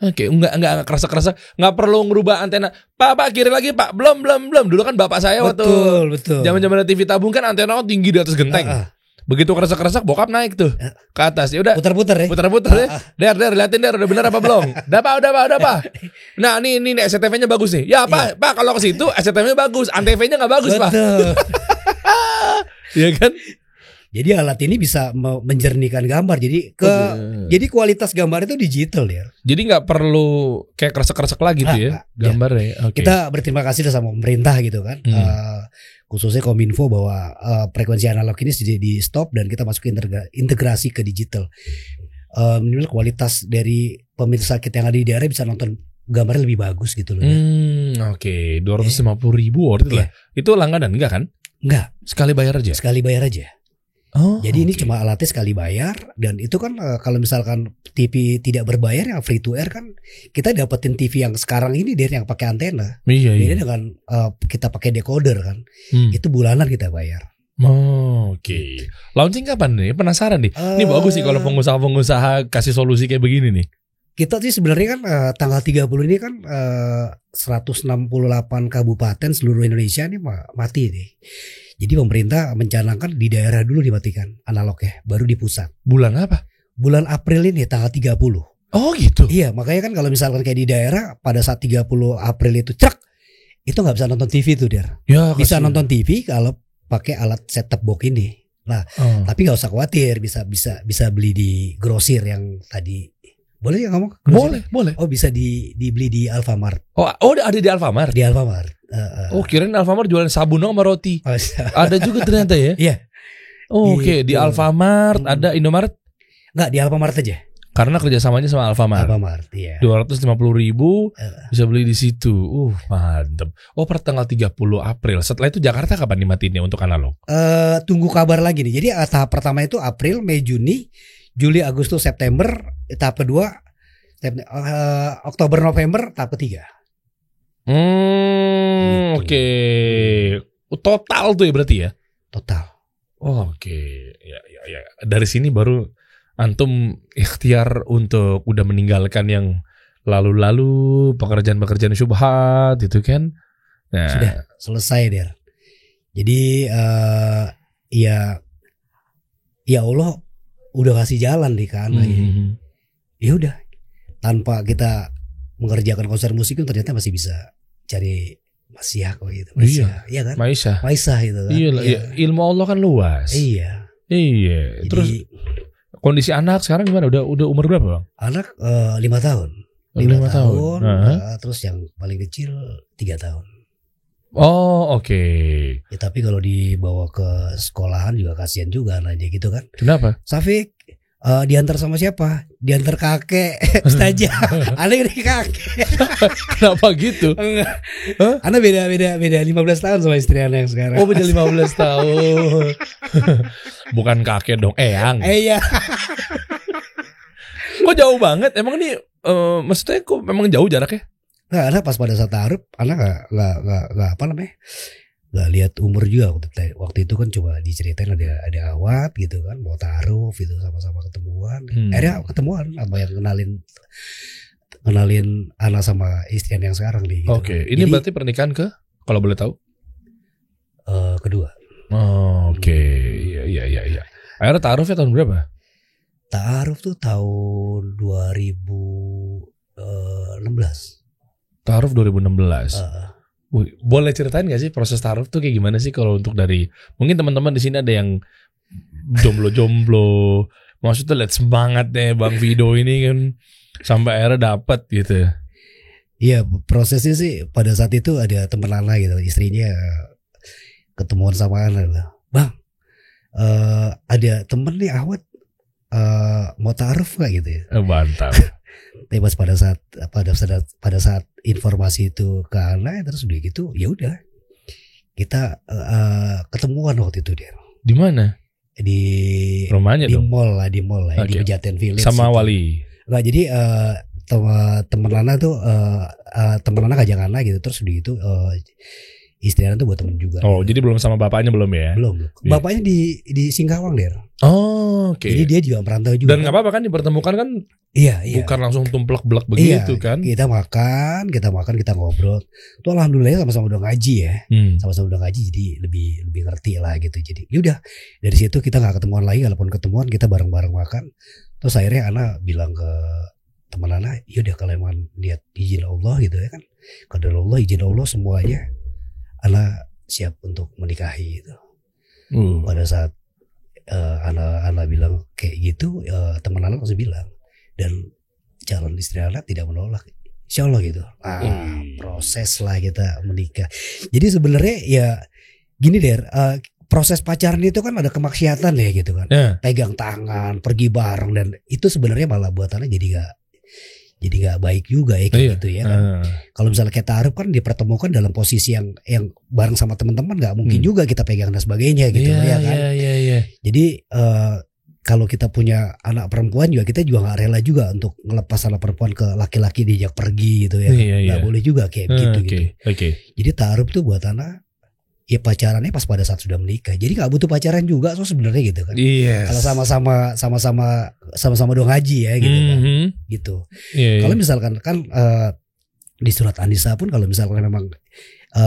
enggak kerasa, nggak perlu ngerubah antena. Pak kiri lagi Pak, belum. Dulu kan bapak saya betul. Zaman TV tabung kan antena tinggi di atas genteng. Begitu kerasa bokap naik tuh ke atas. Ya udah. Putar-putar ya. Der, liatin Der, udah bener apa belum? Udah Pak. Nah, ini SCTV-nya bagus nih. Ya Pak, Pak kalau ke situ SCTV-nya bagus, antv-nya nggak bagus Pak. Iya kan? Jadi alat ini bisa menjernihkan gambar. Jadi kualitas gambar itu digital ya. Jadi nggak perlu kayak kresek-kresek lagi tuh ya gambarnya. Okay. Kita berterima kasih sama pemerintah gitu kan. Khususnya Kominfo bahwa frekuensi analog ini sudah di stop dan kita masuk integrasi ke digital. Minimal kualitas dari pemirsa kita yang ada di daerah bisa nonton gambarnya lebih bagus gitu loh. Oke, 250.000 worth it lah. Itu langganan enggak kan? Enggak. Sekali bayar aja. Oh, jadi ini cuma alatnya sekali bayar. Dan itu kan kalau misalkan TV tidak berbayar yang free to air kan kita dapetin TV yang sekarang ini dari yang pakai antena. Iya. Beda dengan kita pakai decoder kan. Itu bulanan kita bayar. Oke. Launching kapan nih? Penasaran nih. Ini bagus sih kalau pengusaha-pengusaha kasih solusi kayak begini nih. Kita sih sebenarnya kan tanggal 30 ini kan 168 kabupaten seluruh Indonesia nih mati nih. Jadi pemerintah mencanangkan di daerah dulu dimatikan analognya, baru di pusat. Bulan apa? Bulan April ini tanggal 30. Oh gitu? Iya, makanya kan kalau misalkan kayak di daerah pada saat 30 April itu itu gak bisa nonton TV tuh Der. Ya, bisa nonton TV kalau pakai alat set top box ini. Nah, tapi gak usah khawatir, bisa beli di grosir yang tadi. Boleh ya ngomong? Boleh. Oh bisa dibeli di Alfamart. Oh ada di Alfamart? Di Alfamart. Oh kirain Alfamart jualan sabun sama roti. Ada juga ternyata ya? Iya. Oke, di Alfamart ada Indomaret? Enggak, di Alfamart aja. Karena kerjasamanya sama Alfamart. Alfamart, iya. 250.000 bisa beli di situ. Mantep. Oh, per tanggal 30 April. Setelah itu Jakarta kapan dimatinnya untuk analog? Tunggu kabar lagi nih. Jadi tahap pertama itu April, Mei, Juni, Juli, Agustus, September. Tahap kedua Oktober, November. Tahap ketiga. Gitu. Oke. Total tuh ya berarti ya? Total. Oke. Ya. Dari sini baru antum ikhtiar untuk udah meninggalkan yang lalu-lalu, pekerjaan-pekerjaan syubhat itu kan. Nah, sudah selesai Der. Jadi ya Allah udah kasih jalan di kanan. Ya udah, tanpa kita mengerjakan konser musik itu ternyata masih bisa cari Masiah kok gitu. Iya kan? Maisah itu kan. Iya. Ilmu Allah kan luas. Iya. Jadi, terus kondisi anak sekarang gimana? Udah umur berapa, Bang? Anak 5 tahun. 5 tahun. Terus yang paling kecil 3 tahun. Oh, oke. Ya, tapi kalau dibawa ke sekolahan juga kasihan juga anaknya gitu kan. Kenapa? Safik diantar sama siapa? Diantar kakek, ustazah. Anak ini kakek. Kenapa gitu? Anak beda 15 tahun sama istri anak yang sekarang. Oh, beda 15 tahun. Bukan kakek dong, eyang. Iya. Kok jauh banget? Emang ini maksudnya kok memang jauh jaraknya? Nah, anak pas pada saat taruh, anak nggak apa namanya, nggak lihat umur juga waktu itu kan coba diceritain ada awat gitu kan, mau taruh gitu sama-sama ketemuan, akhirnya ketemuan apa yang kenalin anak sama istrian yang sekarang nih. Gitu. Oke, ini jadi, berarti pernikahan kalau boleh tahu? Kedua. Oke, iya. Akhirnya taruhnya tahun berapa? Taruh tuh tahun 2016. Taruh 2016. Boleh ceritain gak sih proses taruh tuh kayak gimana sih kalau untuk dari mungkin teman-teman di sini ada yang jomblo, maksudnya lihat semangat deh Bang Vido ini kan sampai akhirnya dapat gitu. Iya, prosesnya sih pada saat itu ada teman Lana gitu, istrinya ketemuan sama Ana, Bang, ada temen nih awet mau taruh gak gitu ya? Mantap. Tapi pada saat informasi itu ke Ana, terus udah gitu ya udah kita ketemuan waktu itu dia. Di mana? Di rumahnya di dong. Mall lah, di Pejaten Village. Sama itu. Wali. Enggak, jadi teman Lana tuh teman Lana ngajak Ana gitu, terus udah gitu istri Ana tuh buat temen juga. Oh, gitu. jadi belum sama bapaknya belum ya? Belum. Bapaknya di Singkawang der. Oh, oke. Jadi dia juga merantau juga. Dan nggak apa-apa kan dipertemukan kan? Iya. Bukan langsung tumplek-blek begitu kan? Kita makan, kita ngobrol. Tuh alhamdulillah sama-sama udah ngaji ya. Sama-sama udah ngaji jadi lebih ngerti lah gitu. Jadi yaudah dari situ kita nggak ketemuan lagi. Kalaupun ketemuan kita bareng-bareng makan. Terus akhirnya Ana bilang ke teman Ana, yaudah kalau emang lihat izin Allah gitu ya kan. Qadar Allah, izin Allah semuanya. Ana siap untuk menikahi gitu. Pada saat Ana bilang kayak gitu, teman Ana langsung bilang, dan calon istri Ana tidak menolak, insya Allah gitu. Proses lah kita menikah. Jadi sebenarnya ya gini der, proses pacaran itu kan ada kemaksiatan ya gitu kan. Pegang tangan, pergi bareng, dan itu sebenarnya malah buat Ana jadi nggak baik juga ya kayak gitu ya kan. Kalau misalnya kita taruh kan dipertemukan dalam posisi yang bareng sama teman-teman, nggak mungkin juga kita pegang dan sebagainya gitu ya kan. Jadi kalau kita punya anak perempuan juga kita juga nggak rela juga untuk ngelepas anak perempuan ke laki-laki diajak pergi gitu ya. Nggak boleh juga kayak gitu. Jadi taruh tuh buat anak ya pacarannya pas pada saat sudah menikah. Jadi nggak butuh pacaran juga so sebenarnya gitu kan. Kalau sama-sama dong ngaji ya gitu kan. Gitu. Kalau misalkan kan di surat An-Nisa pun kalau misalkan memang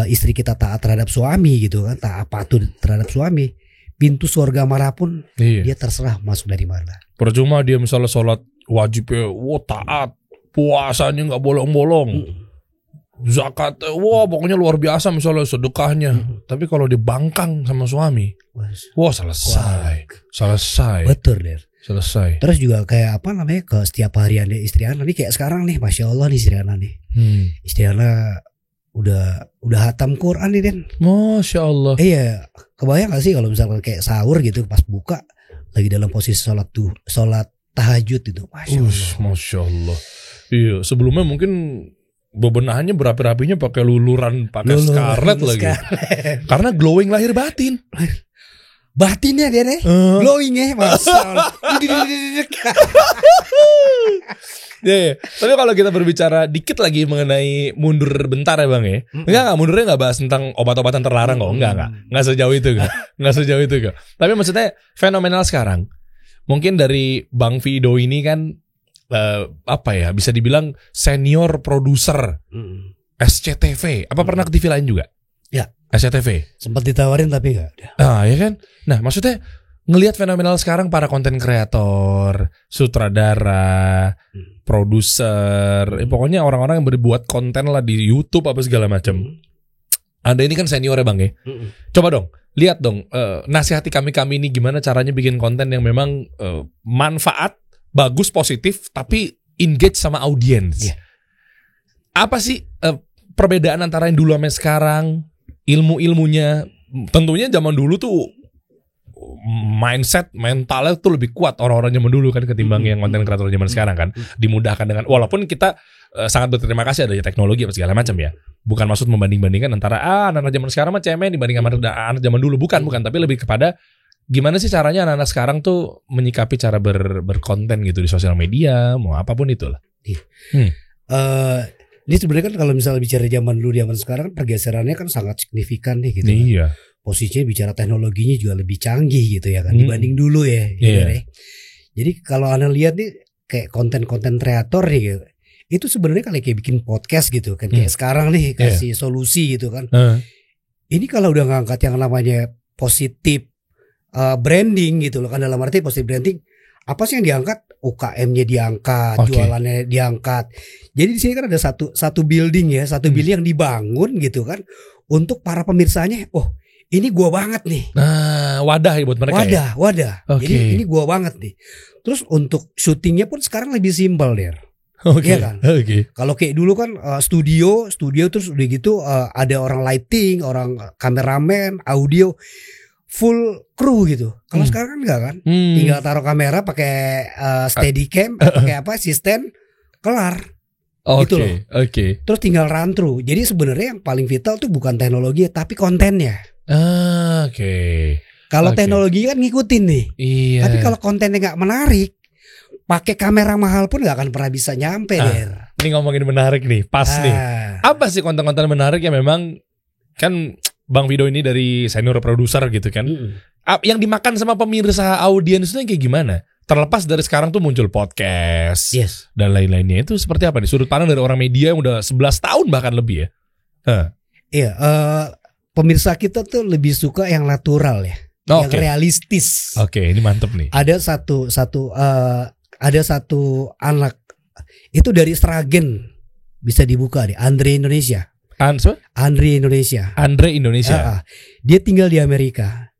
istri kita taat terhadap suami gitu kan, taat patuh terhadap suami, pintu surga manapun dia terserah masuk dari mana. Percuma dia misalnya sholat wajibnya taat, puasanya nggak bolong-bolong. Zakat, pokoknya luar biasa misalnya sedekahnya. Tapi kalau dibangkang sama suami, selesai. Betul der. Selesai. Terus juga kayak apa namanya ke setiap harian istri Ana nih kayak sekarang nih, masya Allah nih istri Ana nih. Istri Ana udah hatam Quran nih Den. Masya Allah. Iya, kebayang gak sih kalau misalkan kayak sahur gitu pas buka lagi dalam posisi sholat tahajud itu. Masya Allah. Iya, sebelumnya mungkin bebenahannya berapi-rapinya pakai luluran, pakai scarlet lagi. Karena glowing lahir batin. Batinnya dia deh, glowing ya, masalah. Yeah. Tapi kalau kita berbicara dikit lagi mengenai mundur bentar ya Bang ya. Enggak, mundurnya enggak bahas tentang obat-obatan terlarang kok. Enggak sejauh itu kok. Enggak sejauh itu kok. Tapi maksudnya fenomenal sekarang. Mungkin dari Bang Vido ini kan bisa dibilang senior produser SCTV. Apa pernah ke TV lain juga? Ya, SCTV. Sempat ditawarin tapi enggak. Ya kan? Nah, maksudnya ngelihat fenomenal sekarang para konten kreator, sutradara, produser, pokoknya orang-orang yang berbuat konten lah di YouTube apa segala macam. Anda ini kan senior ya Bang ya. Coba dong, lihat dong, nasihati kami ini gimana caranya bikin konten yang memang manfaat, bagus, positif, tapi engage sama audiens. Apa sih perbedaan antara yang dulu sama sekarang? Ilmu-ilmunya, tentunya zaman dulu tuh mindset mentalnya tuh lebih kuat orang-orang zaman dulu kan ketimbang yang konten kreator zaman sekarang kan. Dimudahkan dengan, walaupun kita sangat berterima kasih adanya teknologi apa segala macam ya. Bukan maksud membanding-bandingkan antara anak zaman sekarang mah cemen dibanding sama anak zaman dulu, bukan, tapi lebih kepada gimana sih caranya anak-anak sekarang tuh menyikapi cara berkonten gitu di sosial media, mau apapun itulah. Ini sebenarnya kan kalau misalnya bicara zaman dulu zaman sekarang pergeserannya kan sangat signifikan nih gitu. Iya. Posisinya bicara teknologinya juga lebih canggih gitu ya kan dibanding dulu ya. Gitu ya. Jadi kalau Anda lihat nih kayak konten-konten kreator nih gitu, itu sebenarnya kayak bikin podcast gitu kan, kayak sekarang nih kasih solusi gitu kan. Ini kalau udah ngangkat yang namanya positif branding gitu loh kan, dalam arti positif branding apa sih yang diangkat? UKM-nya diangkat, jualannya diangkat. Jadi di sini kan ada satu building ya, building yang dibangun gitu kan untuk para pemirsanya. Oh, ini gua banget nih. Wadah ya buat mereka. Wadah. Jadi ini gua banget nih. Terus untuk syutingnya pun sekarang lebih simpel deh. Iya kan? Kalau kayak dulu kan studio terus udah gitu ada orang lighting, orang kameramen, audio, full kru gitu. Kalau sekarang kan enggak kan? Tinggal taruh kamera pakai Steadicam, pakai apa? Asisten, kelar. Gitu loh. Terus tinggal run through. Jadi sebenarnya yang paling vital tuh bukan teknologi tapi kontennya. Kalau teknologi kan ngikutin nih. Iya. Tapi kalau kontennya nggak menarik, pakai kamera mahal pun nggak akan pernah bisa nyampe der. Ini ngomongin menarik nih, pas nih. Apa sih konten-konten menarik yang memang kan Bang Vido ini dari senior produser gitu kan. Yang dimakan sama pemirsa audiensnya kayak gimana? Terlepas dari sekarang tuh muncul podcast dan lain-lainnya, itu seperti apa nih sudut pandang dari orang media yang udah 11 tahun bahkan lebih ya? Iya, pemirsa kita tuh lebih suka yang natural ya, yang realistis. Ini mantep nih. Ada satu anak itu dari Sragen, bisa dibuka deh, Andre Indonesia. Andre Indonesia. Dia tinggal di Amerika.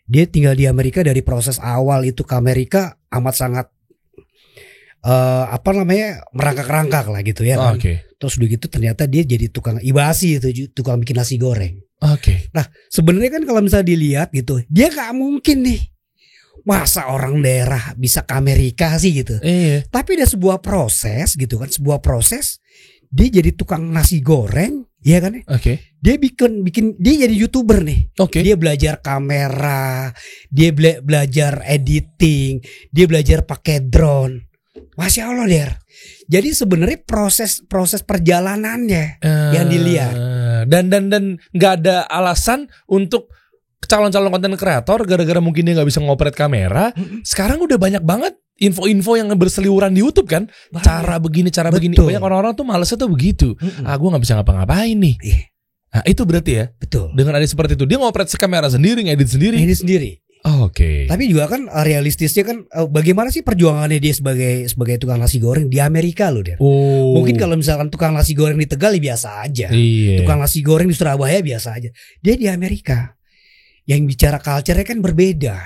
Dari proses awal itu ke Amerika amat sangat merangkak-rangkak lah gitu ya kan. Terus udah gitu ternyata dia jadi tukang ibasi itu, tukang bikin nasi goreng. Nah sebenarnya kan kalau misalnya dilihat gitu, dia gak mungkin nih masa orang daerah bisa ke Amerika sih gitu. Tapi ada sebuah proses gitu kan, dia jadi tukang nasi goreng, ya kan? Dia bikin dia jadi YouTuber nih. Dia belajar kamera, dia belajar editing, dia belajar pakai drone. Masya Allah der. Jadi sebenarnya proses perjalanannya yang dilihat. Dan nggak ada alasan untuk calon-calon konten kreator gara-gara mungkin dia nggak bisa ngoperate kamera. Sekarang udah banyak banget info-info yang berseliweran di YouTube kan. Cara begini. Banyak orang-orang tuh malesnya tuh begitu. Gue nggak bisa ngapa-ngapain nih. Nah itu berarti ya. Betul. Dengan ada seperti itu, dia ngoperate kamera sendiri, ngedit sendiri. Tapi juga kan realistisnya kan bagaimana sih perjuangannya dia sebagai tukang nasi goreng di Amerika loh dia. Mungkin kalau misalkan tukang nasi goreng di Tegal biasa aja. Tukang nasi goreng di Surabaya biasa aja. Dia di Amerika. Yang bicara culture-nya kan berbeda.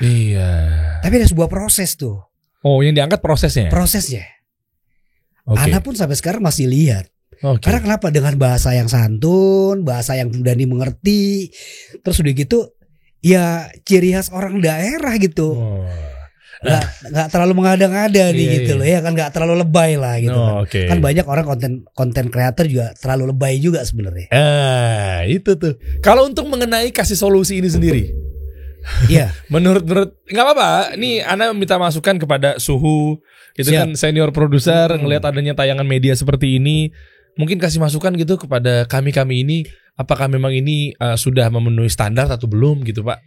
Tapi ada sebuah proses tuh. Yang diangkat prosesnya. Anak pun sampai sekarang masih lihat. Karena kenapa? Dengan bahasa yang santun, bahasa yang mudah dimengerti. Terus udah gitu ya ciri khas orang daerah gitu. nggak terlalu mengada-ngada nih gitu loh ya kan, nggak terlalu lebay lah gitu kan. Kan banyak orang konten kreator juga terlalu lebay juga sebenarnya. Itu tuh. Kalau untuk mengenai kasih solusi ini sendiri, iya. menurut nggak apa-apa. Nih Ana minta masukan kepada Suhu, itu kan senior produser ngelihat adanya tayangan media seperti ini, mungkin kasih masukan gitu kepada kami ini. Apakah memang ini sudah memenuhi standar atau belum gitu Pak?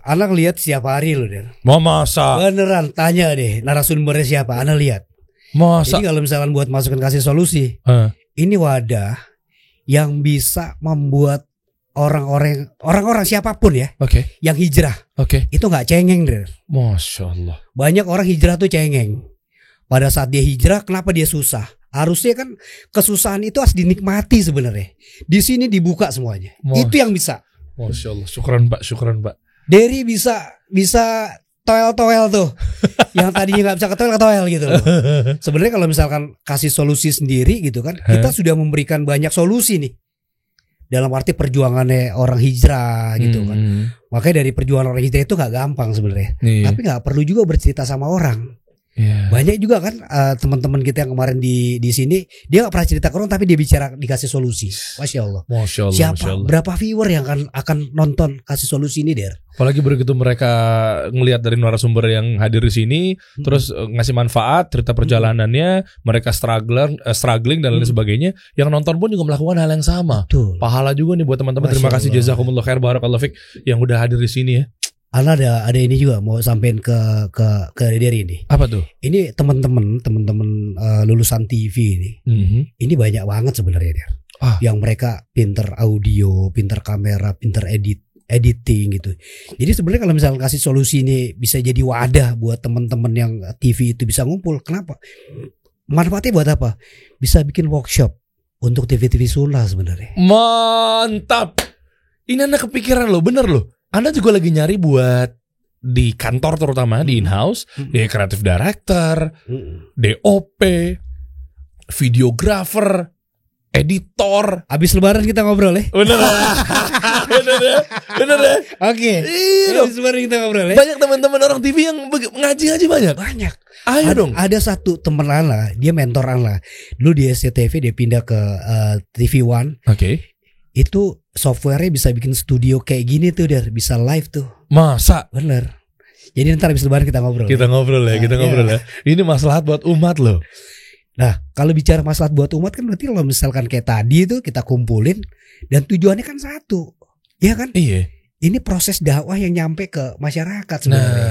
Anak lihat setiap hari loh Der. Mau masa? Beneran, tanya deh narasumbernya siapa, Anak lihat. Masa? Jadi kalau misalkan buat masukan kasih solusi, ini wadah yang bisa membuat orang-orang siapapun ya, yang hijrah, itu nggak cengeng Der. Masya Allah. Banyak orang hijrah tuh cengeng. Pada saat dia hijrah, kenapa dia susah? Harusnya kan kesusahan itu harus dinikmati sebenarnya. Di sini dibuka semuanya. Itu yang bisa. Masya Allah, syukran Pak. Derry bisa toel tuh, yang tadinya nggak bisa ke toel gitu loh. Sebenarnya kalau misalkan kasih solusi sendiri gitu kan, kita sudah memberikan banyak solusi nih. Dalam arti perjuangannya orang hijrah gitu kan. Makanya dari perjuangan orang hijrah itu nggak gampang sebenarnya. Tapi nggak perlu juga bercerita sama orang. Banyak juga kan teman-teman kita yang kemarin di sini, dia nggak pernah cerita ke orang tapi dia bicara dikasih solusi. Masya Allah. Siapa? Masya Allah. Berapa viewer yang akan nonton kasih solusi ini Der? Apalagi begitu mereka ngelihat dari narasumber yang hadir di sini, terus ngasih manfaat, cerita perjalanannya, mereka struggling dan lain sebagainya. Yang nonton pun juga melakukan hal yang sama. Betul. Pahala juga nih buat teman-teman. Terima kasih jazakumullah khair barakallahu fik yang udah hadir di sini ya. Ana ada ini juga mau sampein ke Derry ini. Apa tuh? Ini teman-teman lulusan TV ini. Ini banyak banget sebenarnya Der. Yang mereka pinter audio, pinter kamera, pinter editing gitu. Jadi sebenarnya kalau misalnya kasih solusi ini bisa jadi wadah buat teman-teman yang TV itu bisa ngumpul. Kenapa? Manfaatnya buat apa? Bisa bikin workshop untuk TV-TV Sunda sebenarnya. Mantap. Ini Anda kepikiran loh, bener loh. Anda juga lagi nyari buat di kantor terutama di in-house, di creative director, DOP, videographer, editor. Abis lebaran kita ngobrol ya. Bener ya. Oke. Abis lebaran kita ngobrol ya. Banyak teman-teman orang TV yang ngaji banyak. Ayo dong. Ada satu teman Ana, dia mentor Ana. Dulu di SCTV dia pindah ke TV One. Itu softwarenya bisa bikin studio kayak gini tuh Der, bisa live tuh. Masa? Bener. Jadi ntar habis lebaran kita ngobrol. Kita ngobrol ya. Ini maslahat buat umat loh. Nah, kalau bicara maslahat buat umat kan berarti kalau misalkan kayak tadi itu kita kumpulin dan tujuannya kan satu. Ya kan? Iya. Ini proses dakwah yang nyampe ke masyarakat sebenarnya.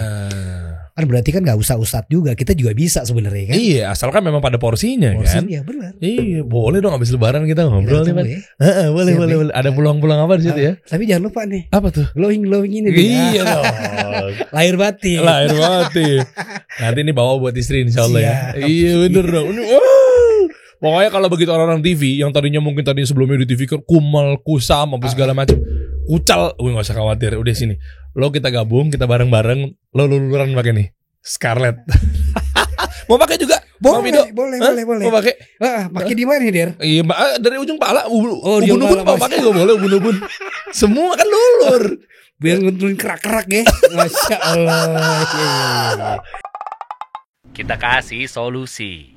Kan berarti kan gak usah ustadz juga, kita juga bisa sebenarnya kan. Iya, asalkan memang pada porsinya kan. Iya benar. Iya, boleh dong habis lebaran kita ngobrol nih Pak. Boleh. Ada pulang-pulang apa di situ ya? Tapi jangan lupa nih. Apa tuh? Glowing ini. Iya dong. Lahir batin. Nanti ini bawa buat istri insyaallah ya. Iya bener dong. Pokoknya kalau begitu orang-orang TV yang tadinya mungkin sebelumnya di TV kan kumal, kusam, apa segala macam, kucal, nggak usah khawatir, udah sini. Lo kita gabung, kita bareng-bareng, lo luluran pakai nih Scarlett. Mau pakai juga? Boleh. Mau pakai? Pakai di mana Der? Iya, dari ujung pala, ubun-ubun mau pakai gak boleh ubun-ubun. Semua kan lulur. Biar ngunturin kerak-kerak ya. Masya Allah. Kita kasih solusi.